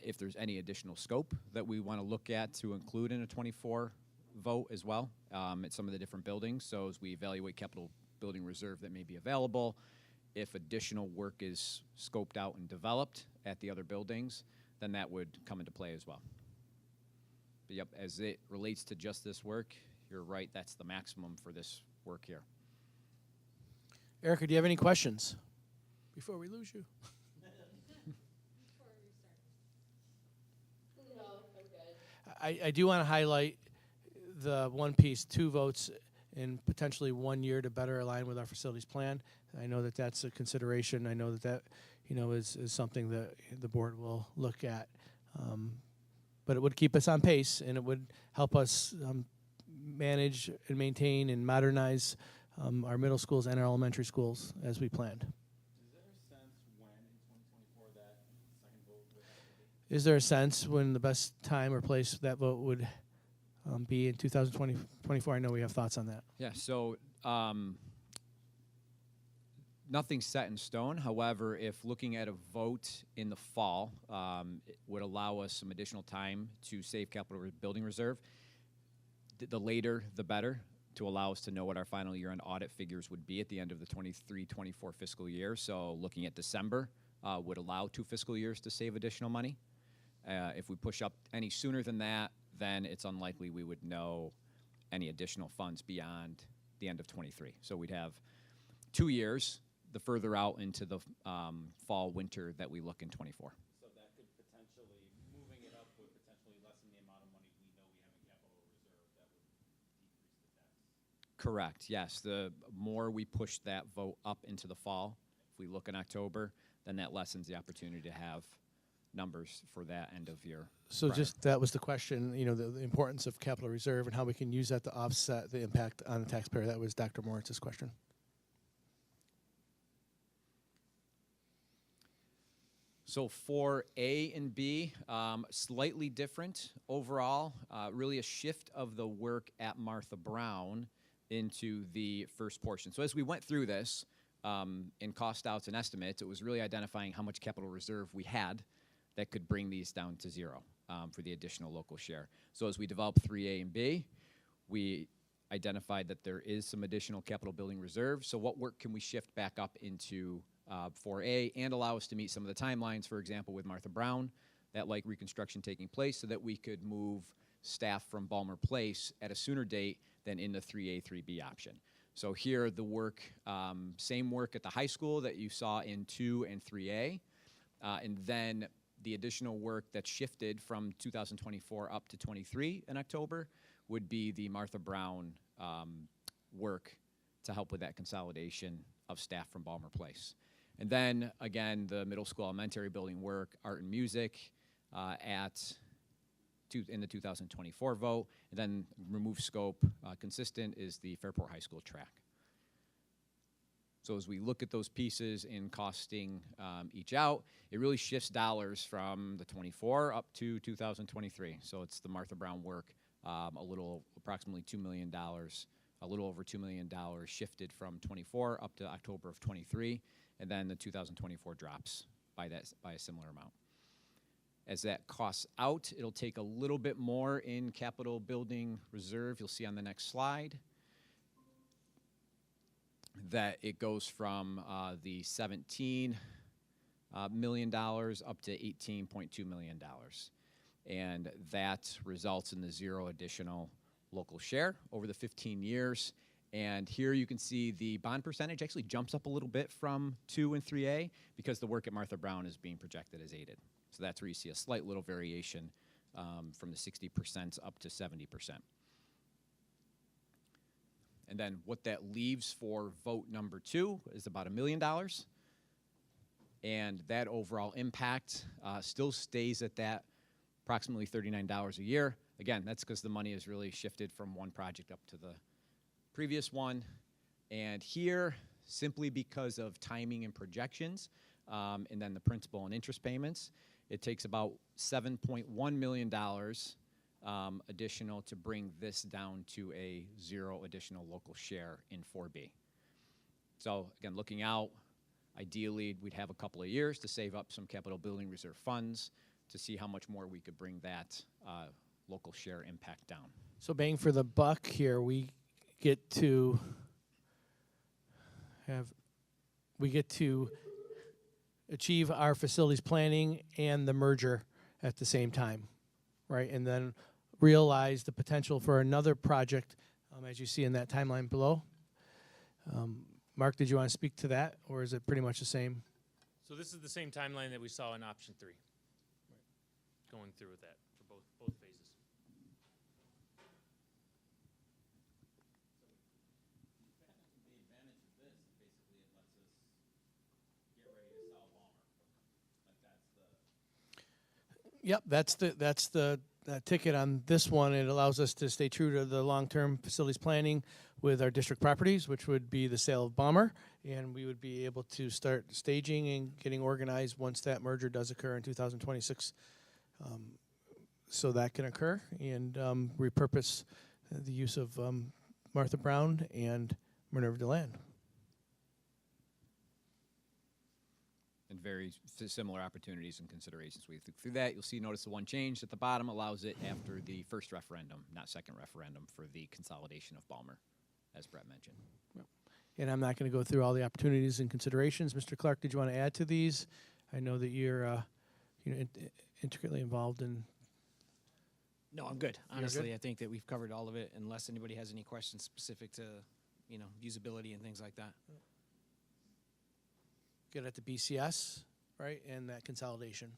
if there's any additional scope that we want to look at to include in a 24 vote as well at some of the different buildings. So as we evaluate capital building reserve that may be available, if additional work is scoped out and developed at the other buildings, then that would come into play as well. But yep, as it relates to just this work, you're right, that's the maximum for this work here. Erica, do you have any questions before we lose you? No, I'm good. I do want to highlight the one piece, 2 votes in potentially 1 year to better align with our facilities plan. I know that that's a consideration. I know that is something that the board will look at. But it would keep us on pace, and it would help us manage and maintain and modernize our middle schools and our elementary schools as we planned. Is there a sense when in 2024 that second vote would have to be? Is there a sense when the best time or place that vote would be in 2024? I know we have thoughts on that. Yeah, so nothing's set in stone. However, if looking at a vote in the fall, it would allow us some additional time to save capital building reserve. The later, the better, to allow us to know what our final year-end audit figures would be at the end of the 23-24 fiscal year. So looking at December would allow 2 fiscal years to save additional money. If we push up any sooner than that, then it's unlikely we would know any additional funds beyond the end of 23. So we'd have 2 years, the further out into the fall, winter that we look in 24. So that could potentially, moving it up would potentially lessen the amount of money we know we have in capital reserve that would decrease the tax. Correct, yes. The more we push that vote up into the fall, if we look in October, then that lessens the opportunity to have numbers for that end of year. So prior. just that was the question, the importance of capital reserve and how we can use that to offset the impact on the taxpayer. That was Dr. Moritz's question. So for A and B, slightly different overall, really a shift of the work at Martha Brown into the first portion. So as we went through this, in cost outs and estimates, it was really identifying how much capital reserve we had that could bring these down to 0 for the additional local share. So as we developed 3A and B, we identified that there is some additional capital building reserve. So what work can we shift back up into 4A and allow us to meet some of the timelines, for example, with Martha Brown, that like reconstruction taking place so that we could move staff from Balmer Place at a sooner date than in the 3A, 3B option. So here the work, same work at the high school that you saw in 2 and 3A, and then the additional work that shifted from 2024 up to 23 in October would be the Martha Brown work to help with that consolidation of staff from Balmer Place. And then, again, the middle school elementary building work, art and music in the 2024 vote, and then remove scope, consistent is the Fairport High School track. So as we look at those pieces in costing each out, it really shifts dollars from the 24 up to 2023. So it's the Martha Brown work, approximately $2 million, a little over $2 million shifted from 24 up to October of 23, and then the 2024 drops by a similar amount. As that costs out, it'll take a little bit more in capital building reserve. You'll see on the next slide that it goes from the $17 million up to $18.2 million. And that results in the 0 additional local share over the 15 years. And here you can see the bond percentage actually jumps up a little bit from 2 and 3A because the work at Martha Brown is being projected as aided. So that's where you see a slight little variation from the 60% up to 70%. And then what that leaves for vote number 2 is about $1 million. And that overall impact still stays at that approximately $39 a year. Again, that's because the money has really shifted from one project up to the previous one. And here, simply because of timing and projections, and then the principal and interest payments, it takes about $7.1 million additional to bring this down to a 0 additional local share in 4B. So again, looking out, ideally we'd have a couple of years to save up some capital building reserve funds to see how much more we could bring that local share impact down. So bang for the buck here, we get to achieve our facilities planning and the merger at the same time, right? And then realize the potential for another project, as you see in that timeline below. Mark, did you want to speak to that, or is it pretty much the same? So this is the same timeline that we saw in option 3. Going through with that for both phases. The advantage of this is basically it lets us get ready to sell Walmart. Like that's the Yep, that's the ticket on this one. It allows us to stay true to the long-term facilities planning with our district properties, which would be the sale of Bomber, and we would be able to start staging and getting organized once that merger does occur in 2026. So that can occur, and repurpose the use of Martha Brown and Minerva DeLand. And very similar opportunities and considerations. We think through that. You'll see, notice the one change at the bottom allows it after the first referendum, not second referendum, for the consolidation of Balmer, as Brett mentioned. And I'm not going to go through all the opportunities and considerations. Mr. Clark, did you want to add to these? I know that you're intricately involved in. No, I'm good. You're Honestly, good? I think that we've covered all of it, unless anybody has any questions specific to, usability and things like that. Get at the BCS, right, and that consolidation.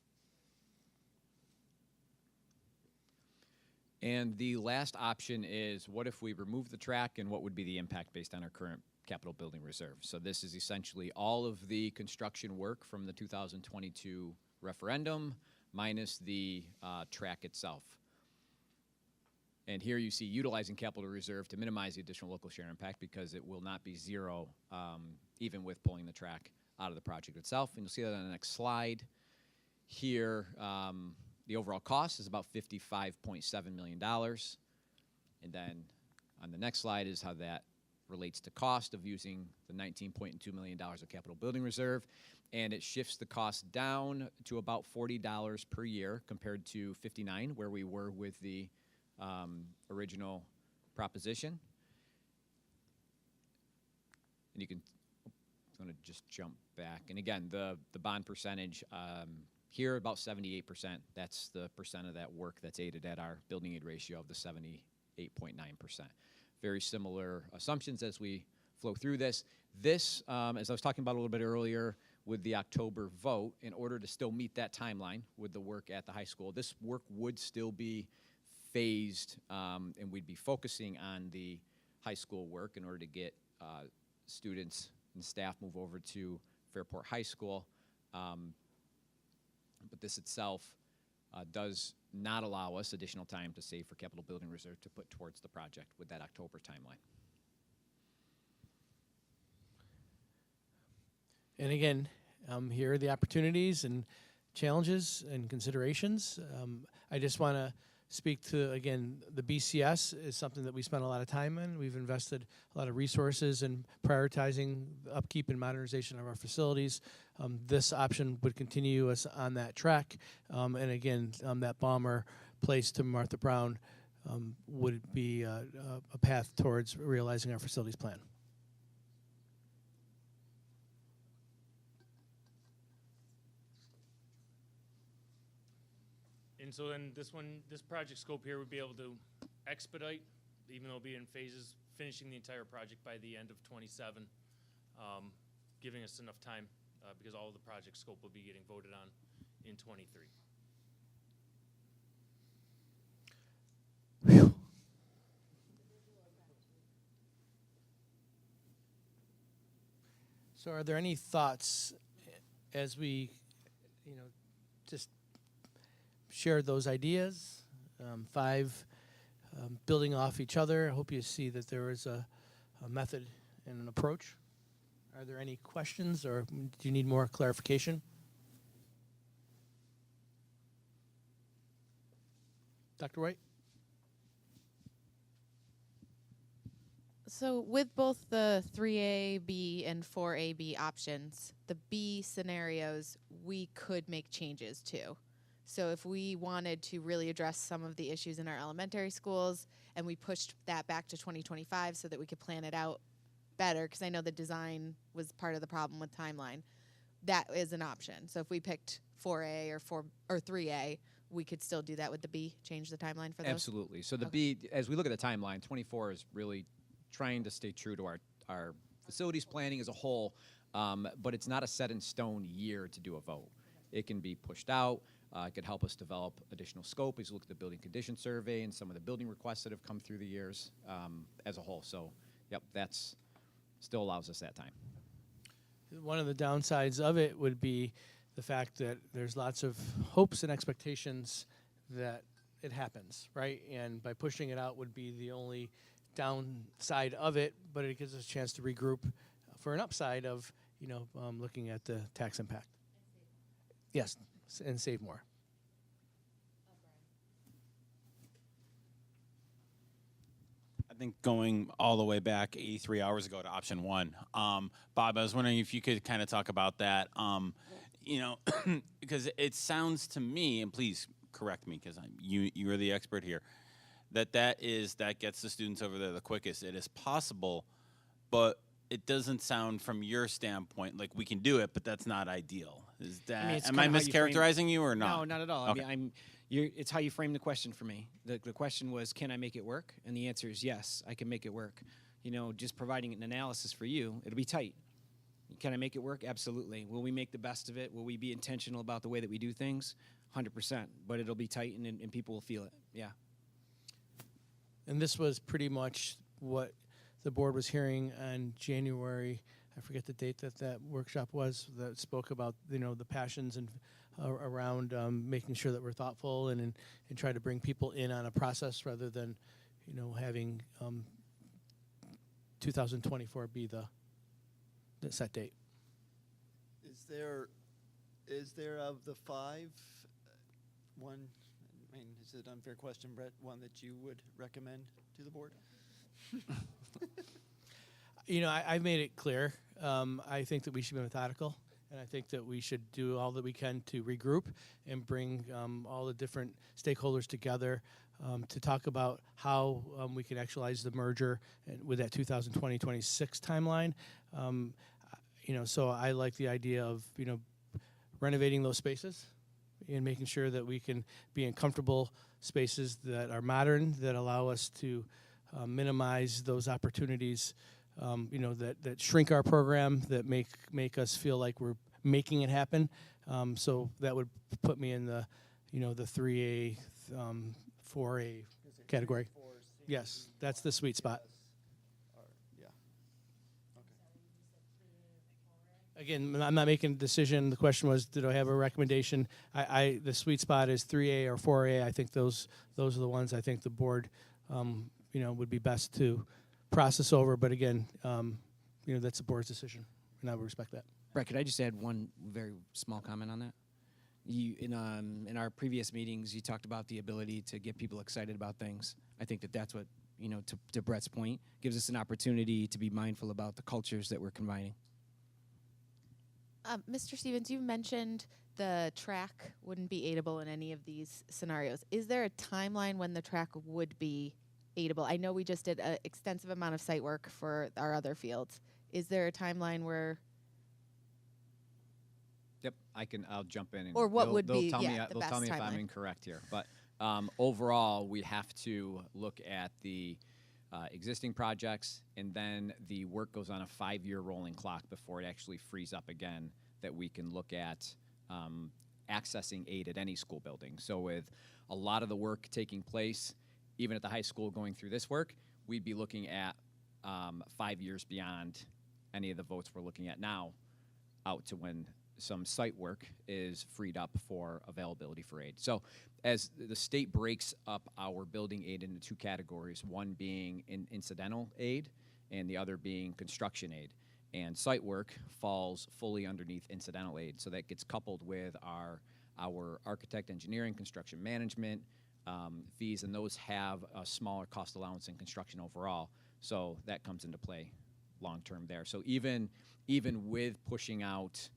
And the last option is, what if we remove the track, and what would be the impact based on our current capital building reserve? So this is essentially all of the construction work from the 2022 referendum minus the track itself. And here you see utilizing capital reserve to minimize the additional local share impact, because it will not be zero even with pulling the track out of the project itself. And you'll see that on the next slide. Here, the overall cost is about $55.7 million. And then on the next slide is how that relates to cost of using the $19.2 million of capital building reserve. And it shifts the cost down to about $40 per year compared to $59, where we were with the original proposition. And you can, I'm going to just jump back. And again, the bond percentage here, about 78%. That's the percent of that work that's aided at our building aid ratio of the 78.9%. Very similar assumptions as we flow through this. This, as I was talking about a little bit earlier with the October vote, in order to still meet that timeline with the work at the high school, this work would still be phased, and we'd be focusing on the high school work in order to get students and staff move over to Fairport High School. But this itself does not allow us additional time to save for capital building reserve to put towards the project with that October timeline. And again, here are the opportunities and challenges and considerations. I just want to speak to, again, the BCS is something that we spent a lot of time in. We've invested a lot of resources in prioritizing the upkeep and modernization of our facilities. This option would continue us on that track. And again, that Balmer place to Martha Brown would be a path towards realizing our facilities plan. And so then this project scope here would be able to expedite, even though it'll be in phases, finishing the entire project by the end of 27, giving us enough time because all of the project scope will be getting voted on in 23. So are there any thoughts as we, just shared those ideas, 5 building off each other? I hope you see that there is a method and an approach. Are there any questions, or do you need more clarification? Dr. White? So with both the 3A-B and 4A-B options, the B scenarios, we could make changes to. So if we wanted to really address some of the issues in our elementary schools and we pushed that back to 2025 so that we could plan it out better, because I know the design was part of the problem with timeline, that is an option. So if we picked 4A or 3A, we could still do that with the B, change the timeline for those? Absolutely. So the Okay. B, as we look at the timeline, 24 is really trying to stay true to our facilities planning as a whole, but it's not a set in stone year to do a vote. It can be pushed out. It could help us develop additional scope as we look at the building condition survey and some of the building requests that have come through the years as a whole. So, yep, that's still allows us that time. One of the downsides of it would be the fact that there's lots of hopes and expectations that it happens, right? And by pushing it out would be the only downside of it, but it gives us a chance to regroup for an upside of, looking at the tax impact. Yes, and save more. I think going all the way back 83 hours ago to option one. Bob, I was wondering if you could kind of talk about that, because it sounds to me, and please correct me because you're the expert here, that gets the students over there the quickest. It is possible, but it doesn't sound from your standpoint like we can do it, but that's not ideal. Is that, it's am I kinda how you frame- mischaracterizing you or not? No, not at all. Okay. I mean, it's how you frame the question for me. The question was, can I make it work? And the answer is yes, I can make it work. Just providing an analysis for you, it'll be tight. Can I make it work? Absolutely. Will we make the best of it? Will we be intentional about the way that we do things? 100%. But it'll be tight, and people will feel it. Yeah. And this was pretty much what the board was hearing on January. I forget the date that workshop was that spoke about the passions and around making sure that we're thoughtful and try to bring people in on a process rather than having 2024 be the set date. Is there of the five one? I mean, is it an unfair question, Brett? One that you would recommend to the board? I've made it clear. I think that we should be methodical, and I think that we should do all that we can to regroup and bring all the different stakeholders together to talk about how we can actualize the merger with that 2020-26 timeline. So I like the idea of renovating those spaces and making sure that we can be in comfortable spaces that are modern, that allow us to minimize those opportunities, that shrink our program, that make us feel like we're making it happen. So that would put me in the 3A, 4A category. Yes, that's the sweet spot. Yeah. Okay. Again, I'm not making a decision. The question was, did I have a recommendation? The sweet spot is 3A or 4A. I think those are the ones I think the board, would be best to process over. But again, that's the board's decision, and I would respect that. Brett, could I just add one very small comment on that? You in our previous meetings, you talked about the ability to get people excited about things. I think that's what to Brett's point, gives us an opportunity to be mindful about the cultures that we're combining. Mr. Stevens, you mentioned the track wouldn't be aidable in any of these scenarios. Is there a timeline when the track would be aidable? I know we just did an extensive amount of site work for our other fields. Is there a timeline where? Yep, I'll jump in. And Or what would they'll be, tell yeah, me, the they'll best tell me if I'm timeline. incorrect here. But overall, we have to look at the existing projects, and then the work goes on a 5-year rolling clock before it actually frees up again, that we can look at accessing aid at any school building. So with a lot of the work taking place, even at the high school going through this work, we'd be looking at 5 years beyond any of the votes we're looking at now, out to when some site work is freed up for availability for aid. So as the state breaks up our building aid into two categories, one being incidental aid and the other being construction aid. And site work falls fully underneath incidental aid. So that gets coupled with our architect, engineering, construction management fees, and those have a smaller cost allowance in construction overall. So that comes into play long term there. So even with pushing out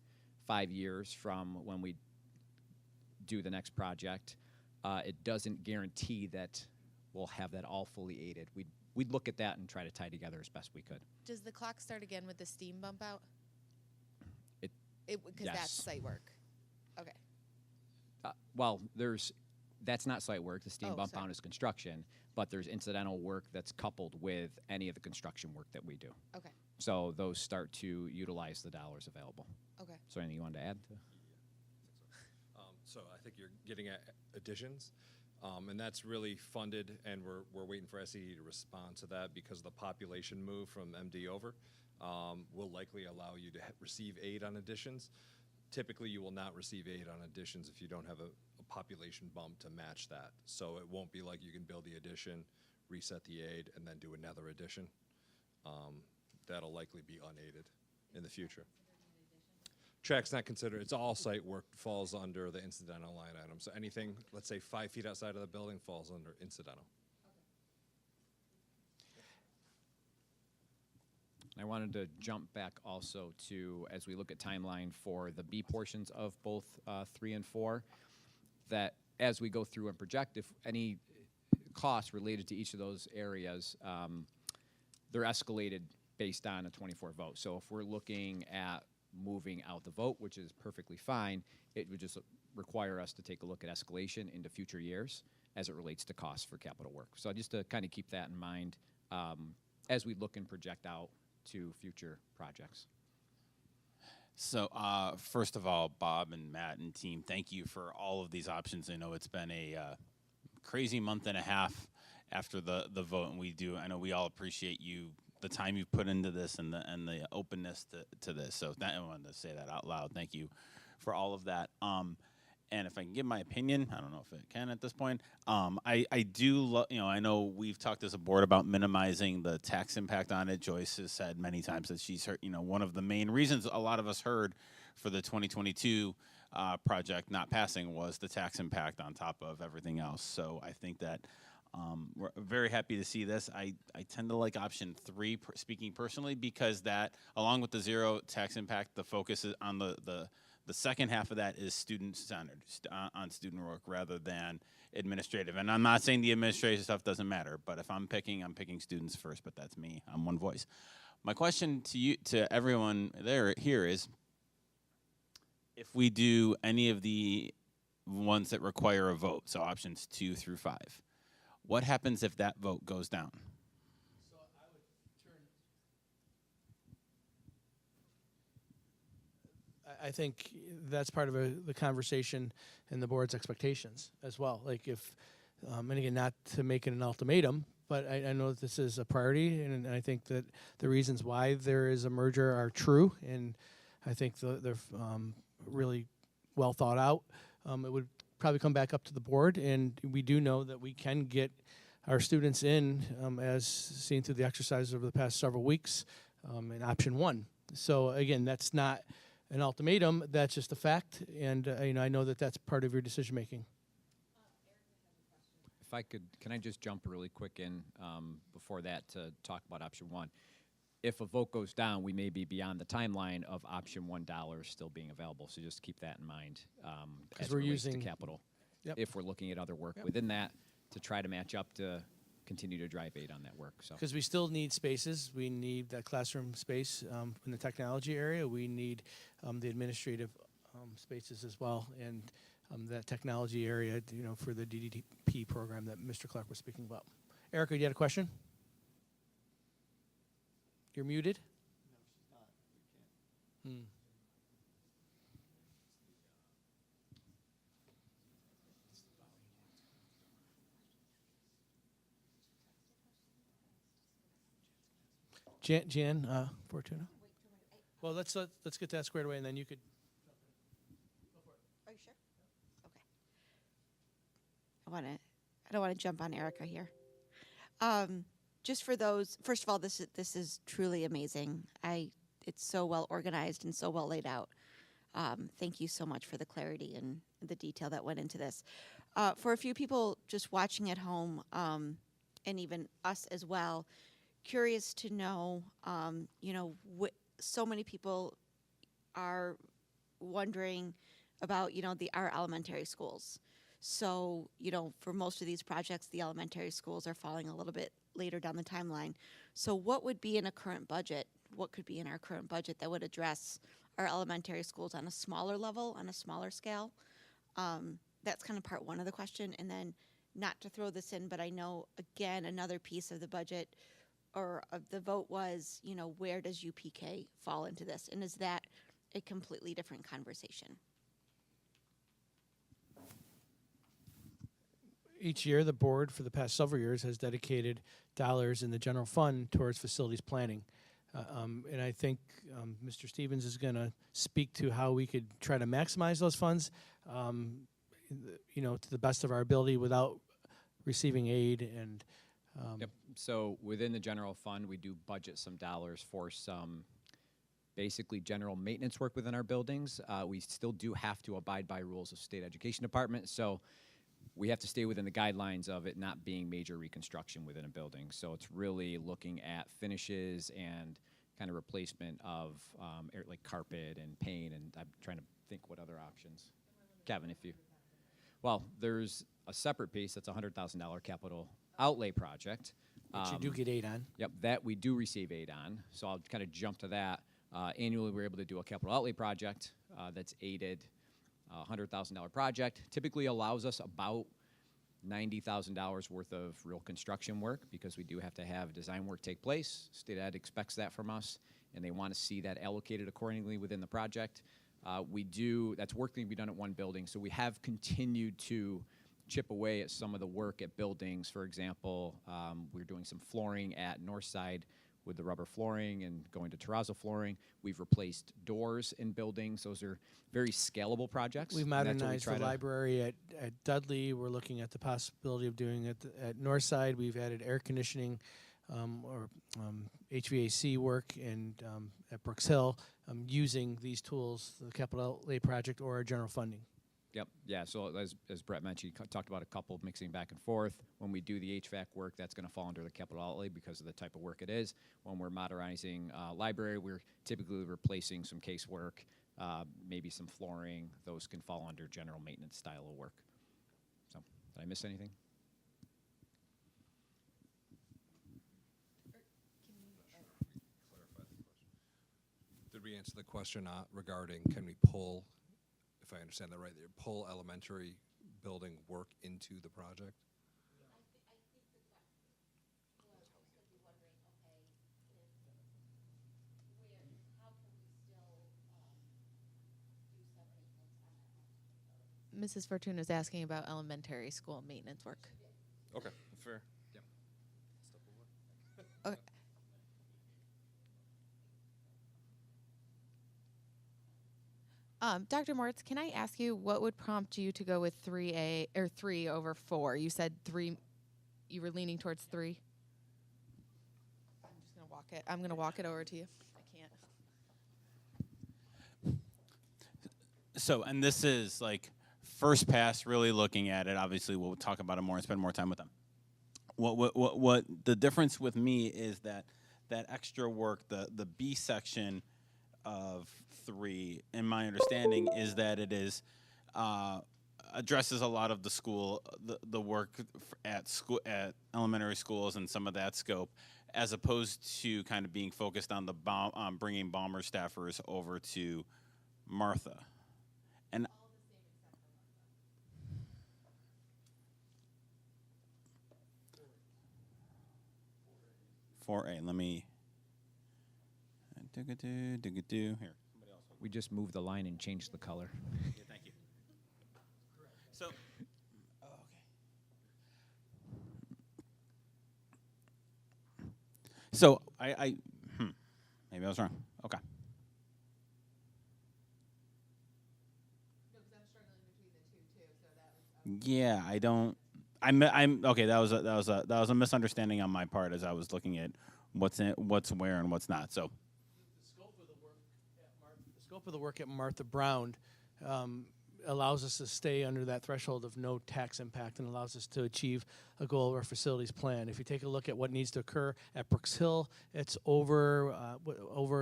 5 years from when we do the next project, it doesn't guarantee that we'll have that all fully aided. We'd look at that and try to tie together as best we could. Does the clock start again with the steam bump out? It Because yes. that's site work. Okay. Well, there's That's not site work. The steam Oh, bump sorry. out is construction, but there's incidental work that's coupled with any of the construction work that we do. Okay. So those start to utilize the dollars available. Okay. So anything you wanted to add? So I think you're getting at additions, and that's really funded, and we're waiting for SED to respond to that because the population move from MD over will likely allow you to receive aid on additions. Typically, you will not receive aid on additions if you don't have a population bump to match that. So it won't be like you can build the addition, reset the aid, and then do another addition. That'll likely be unaided in the future. Track's not considered. It's all site work falls under the incidental line item. So anything, let's say 5 feet outside of the building falls under incidental. I wanted to jump back also to, as we look at timeline for the B portions of both 3 and 4, that as we go through and project, if any costs related to each of those areas, they're escalated based on a 24 vote. So if we're looking at moving out the vote, which is perfectly fine, it would just require us to take a look at escalation into future years as it relates to costs for capital work. So just to kind of keep that in mind as we look and project out to future projects. So first of all, Bob and Matt and team, thank you for all of these options. I know it's been a crazy month and a half after the vote, and I know we all appreciate the time you've put into this and the openness to this. So I wanted to say that out loud. Thank you for all of that. And if I can give my opinion, I don't know if it can at this point. I do, I know we've talked as a board about minimizing the tax impact on it. Joyce has said many times that she's heard, one of the main reasons a lot of us heard for the 2022 project not passing was the tax impact on top of everything else. So I think that we're very happy to see this. I tend to like option 3, speaking personally, because that, along with the zero tax impact, the focus is on the second half of that is student-centered, on student work rather than administrative. And I'm not saying the administrative stuff doesn't matter, but if I'm picking students first, but that's me. I'm one voice. My question to everyone here is, if we do any of the ones that require a vote, so options 2 through 5, what happens if that vote goes down? So I would turn. I think that's part of the conversation and the board's expectations as well. Like if, and again, not to make it an ultimatum, but I know that this is a priority, and I think that the reasons why there is a merger are true, and I think they're really well thought out. It would probably come back up to the board, and we do know that we can get our students in, as seen through the exercises over the past several weeks, in option 1. So again, that's not an ultimatum, that's just a fact, and I know that that's part of your decision making. If I could, can I just jump really quick in before that to talk about option 1? If a vote goes down, we may be beyond the timeline of option $1 still being available. So just keep that in mind as we're it relates to using- capital. Yep. If we're looking at other work within that to try to match up to continue to drive aid on that work. So Because we still need spaces. We need that classroom space in the technology area. We need the administrative spaces as well, and that technology area, for the DDP program that Mr. Clark was speaking about. Erica, you had a question? You're muted. No, she's not. We can't. Jan Fortuna. Well, let's get that squared away, and then you could. Are you sure? Okay. I don't want to jump on Erica here. Just for those, first of all, this is truly amazing. It's so well organized and so well laid out. Thank you so much for the clarity and the detail that went into this. For a few people just watching at home, and even us as well, curious to know, so many people are wondering about, our elementary schools. So, for most of these projects, the elementary schools are falling a little bit later down the timeline. So what would be in a current budget? What could be in our current budget that would address our elementary schools on a smaller level, on a smaller scale? that's kind of part one of the question. And then, not to throw this in, but I know, again, another piece of the budget or of the vote was, where does UPK fall into this? And is that a completely different conversation? Each year, the board for the past several years has dedicated dollars in the general fund towards facilities planning. And I think Mr. Stevens is going to speak to how we could try to maximize those funds, to the best of our ability without receiving aid. And Yep. So within the general fund, we do budget some dollars for some basically general maintenance work within our buildings. We still do have to abide by rules of state education department. So we have to stay within the guidelines of it not being major reconstruction within a building. So it's really looking at finishes and kind of replacement of like carpet and paint. And I'm trying to think what other options. Kevin, if you. Well, there's a separate piece that's a $100,000 capital outlay project. which you do get aid on. Yep, that we do receive aid on. So I'll kind of jump to that. Annually, we're able to do a capital outlay project that's aided, $100,000 project. Typically allows us about $90,000 worth of real construction work because we do have to have design work take place. State Ed expects that from us, and they want to see that allocated accordingly within the project. That's work that can be done at one building, so we have continued to chip away at some of the work at buildings. For example, we're doing some flooring at Northside with the rubber flooring and going to terrazzo flooring. We've replaced doors in buildings. Those are very scalable projects. We've and that's what we modernized try the to- library at Dudley. We're looking at the possibility of doing it at Northside. We've added air conditioning or HVAC work at Brooks Hill using these tools, the capital outlay project or our general funding. Yep. Yeah. So as Brett mentioned, he talked about a couple mixing back and forth. When we do the HVAC work, that's going to fall under the capital outlay because of the type of work it is. When we're modernizing library, we're typically replacing some casework, maybe some flooring. Those can fall under general maintenance style of work. So, did I miss anything? Did we answer the question regarding can we pull, if I understand that right, pull elementary building work into the project? Mrs. Fortuna is asking about elementary school maintenance work. Okay, fair. Yep. Okay. Dr. Moritz, can I ask you what would prompt you to go with 3A or 3 over 4? You said 3. You were leaning towards 3. I'm gonna walk it over to you. I can't. So, and this is like first pass, really looking at it. Obviously, we'll talk about it more and spend more time with them. What the difference with me is that extra work, the B section of 3, in my understanding, is that it is addresses a lot of the school, the work at elementary schools and some of that scope, as opposed to kind of being focused on bringing bomber staffers over to Martha. And for A, let me here. We just moved the line and changed the color. Yeah, thank you. So, So maybe I was wrong. Okay. Yeah, I don't. I'm okay. That was a misunderstanding on my part as I was looking at what's where and what's not. So The scope of the work at Martha Brown allows us to stay under that threshold of no tax impact and allows us to achieve a goal of our facilities plan. If you take a look at what needs to occur at Brooks Hill, it's over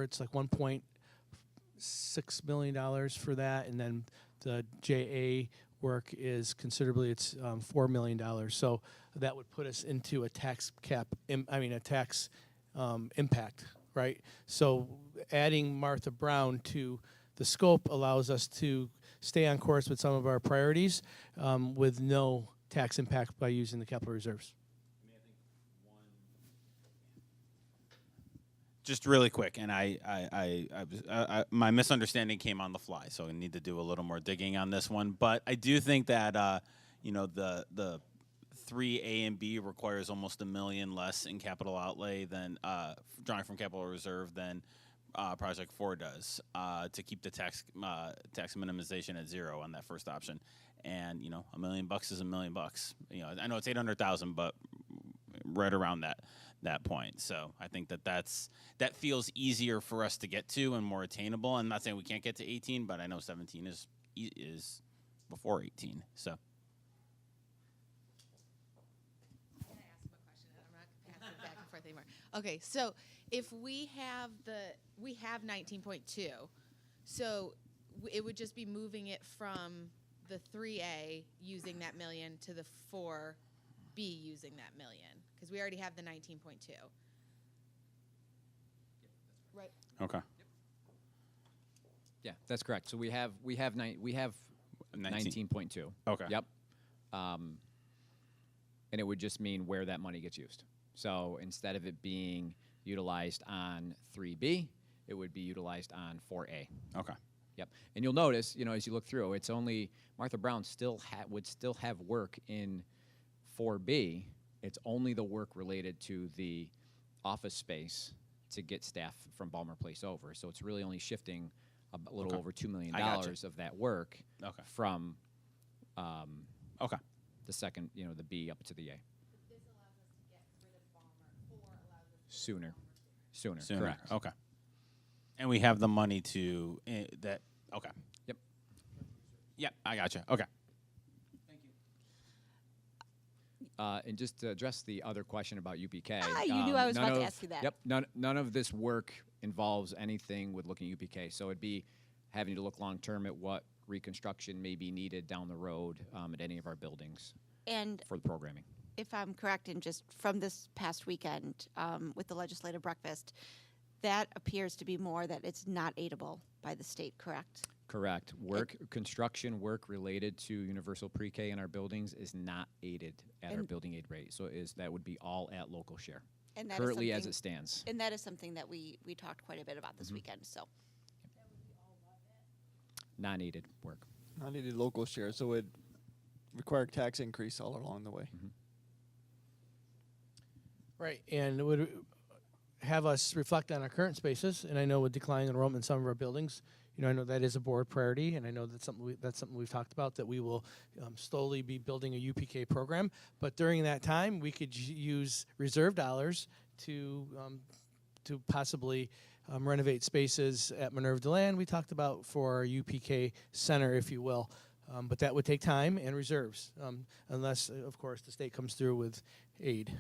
it's like $1.6 million for that, and then the JA work is considerably, it's $4 million. So that would put us into a tax cap, tax impact, right? So adding Martha Brown to the scope allows us to stay on course with some of our priorities with no tax impact by using the capital reserves. Just really quick, and my misunderstanding came on the fly, so I need to do a little more digging on this one. But I do think that the 3A and B requires almost $1 million less in capital outlay than drawing from capital reserve than Project 4 does to keep the tax minimization at zero on that first option. And $1 million is $1 million. I know it's 800,000, but right around that point. So I think that feels easier for us to get to and more attainable. I'm not saying we can't get to 18, but I know 17 is before 18. So. Can I ask him a question? I'm not passing it back and forth anymore. Okay, so if we have 19.2, so it would just be moving it from the 3A using that million to the 4B using that million, because we already have the 19.2. Right. Okay. Yeah, that's correct. So we have 19.2. Okay. Yep. And it would just mean where that money gets used. So instead of it being utilized on 3B, it would be utilized on 4A. Okay. Yep. And you'll notice, as you look through, it's only Martha Brown would still have work in 4B. It's only the work related to the office space to get staff from Balmer Place over. So it's really only shifting a little over $2 million of that work from Okay. the second, the B up to the A. This allows us to get rid of Balmer, 4 allows us to Sooner. Sooner. Correct. Okay. And we have the money to that. Okay. Yep. Yep. I gotcha. Okay. And just to address the other question about UPK. You knew I was about to ask you that. Yep. None of this work involves anything with looking at UPK. So it'd be having to look long term at what reconstruction may be needed down the road at any of our buildings And for the programming. if I'm correct, and just from this past weekend with the legislative breakfast, that appears to be more that it's not aidable by the state, correct? Correct. Construction work related to universal pre-K in our buildings is not aided at our building aid rate. So that would be all at local share. And that is Currently as something- it stands. And that is something that we talked quite a bit about this weekend. So Non-aided work. Not needed local share, so it require tax increase all along the way. Right, and it would have us reflect on our current spaces. And I know with declining enrollment in some of our buildings, I know that is a board priority, and I know that's something we've talked about, that we will slowly be building a UPK program. But during that time, we could use reserve dollars to possibly renovate spaces at Minerva DeLand we talked about for our UPK center, if you will. But that would take time and reserves, unless, of course, the state comes through with aid,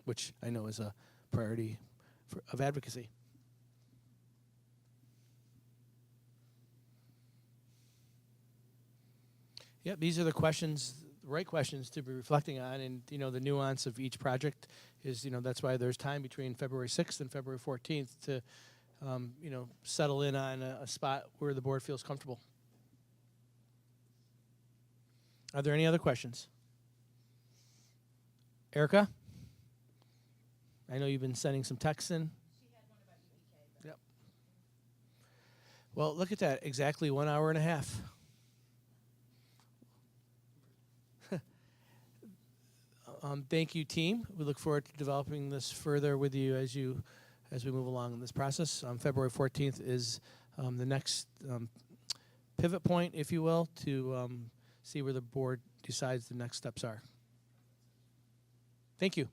which I know is a priority of advocacy. Yep, these are the right questions to be reflecting on, and the nuance of each project is, that's why there's time between February 6th and February 14th to, settle in on a spot where the board feels comfortable. Are there any other questions? Erica? I know you've been sending some texts in. She had one about UPK. Yep. Well, look at that. Exactly 1 hour and a half. Thank you, team. We look forward to developing this further with you as we move along in this process. February 14th is the next pivot point, if you will, to see where the board decides the next steps are. Thank you.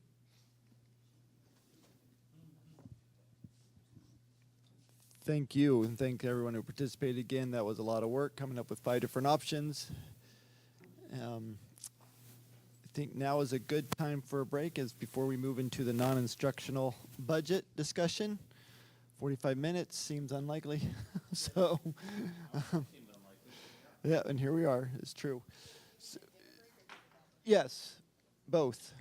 Thank you, and thank everyone who participated again. That was a lot of work, coming up with 5 different options. I think now is a good time for a break, as before we move into the non-instructional budget discussion. 45 minutes seems unlikely. So, yeah, and here we are. It's true. So, yes, both.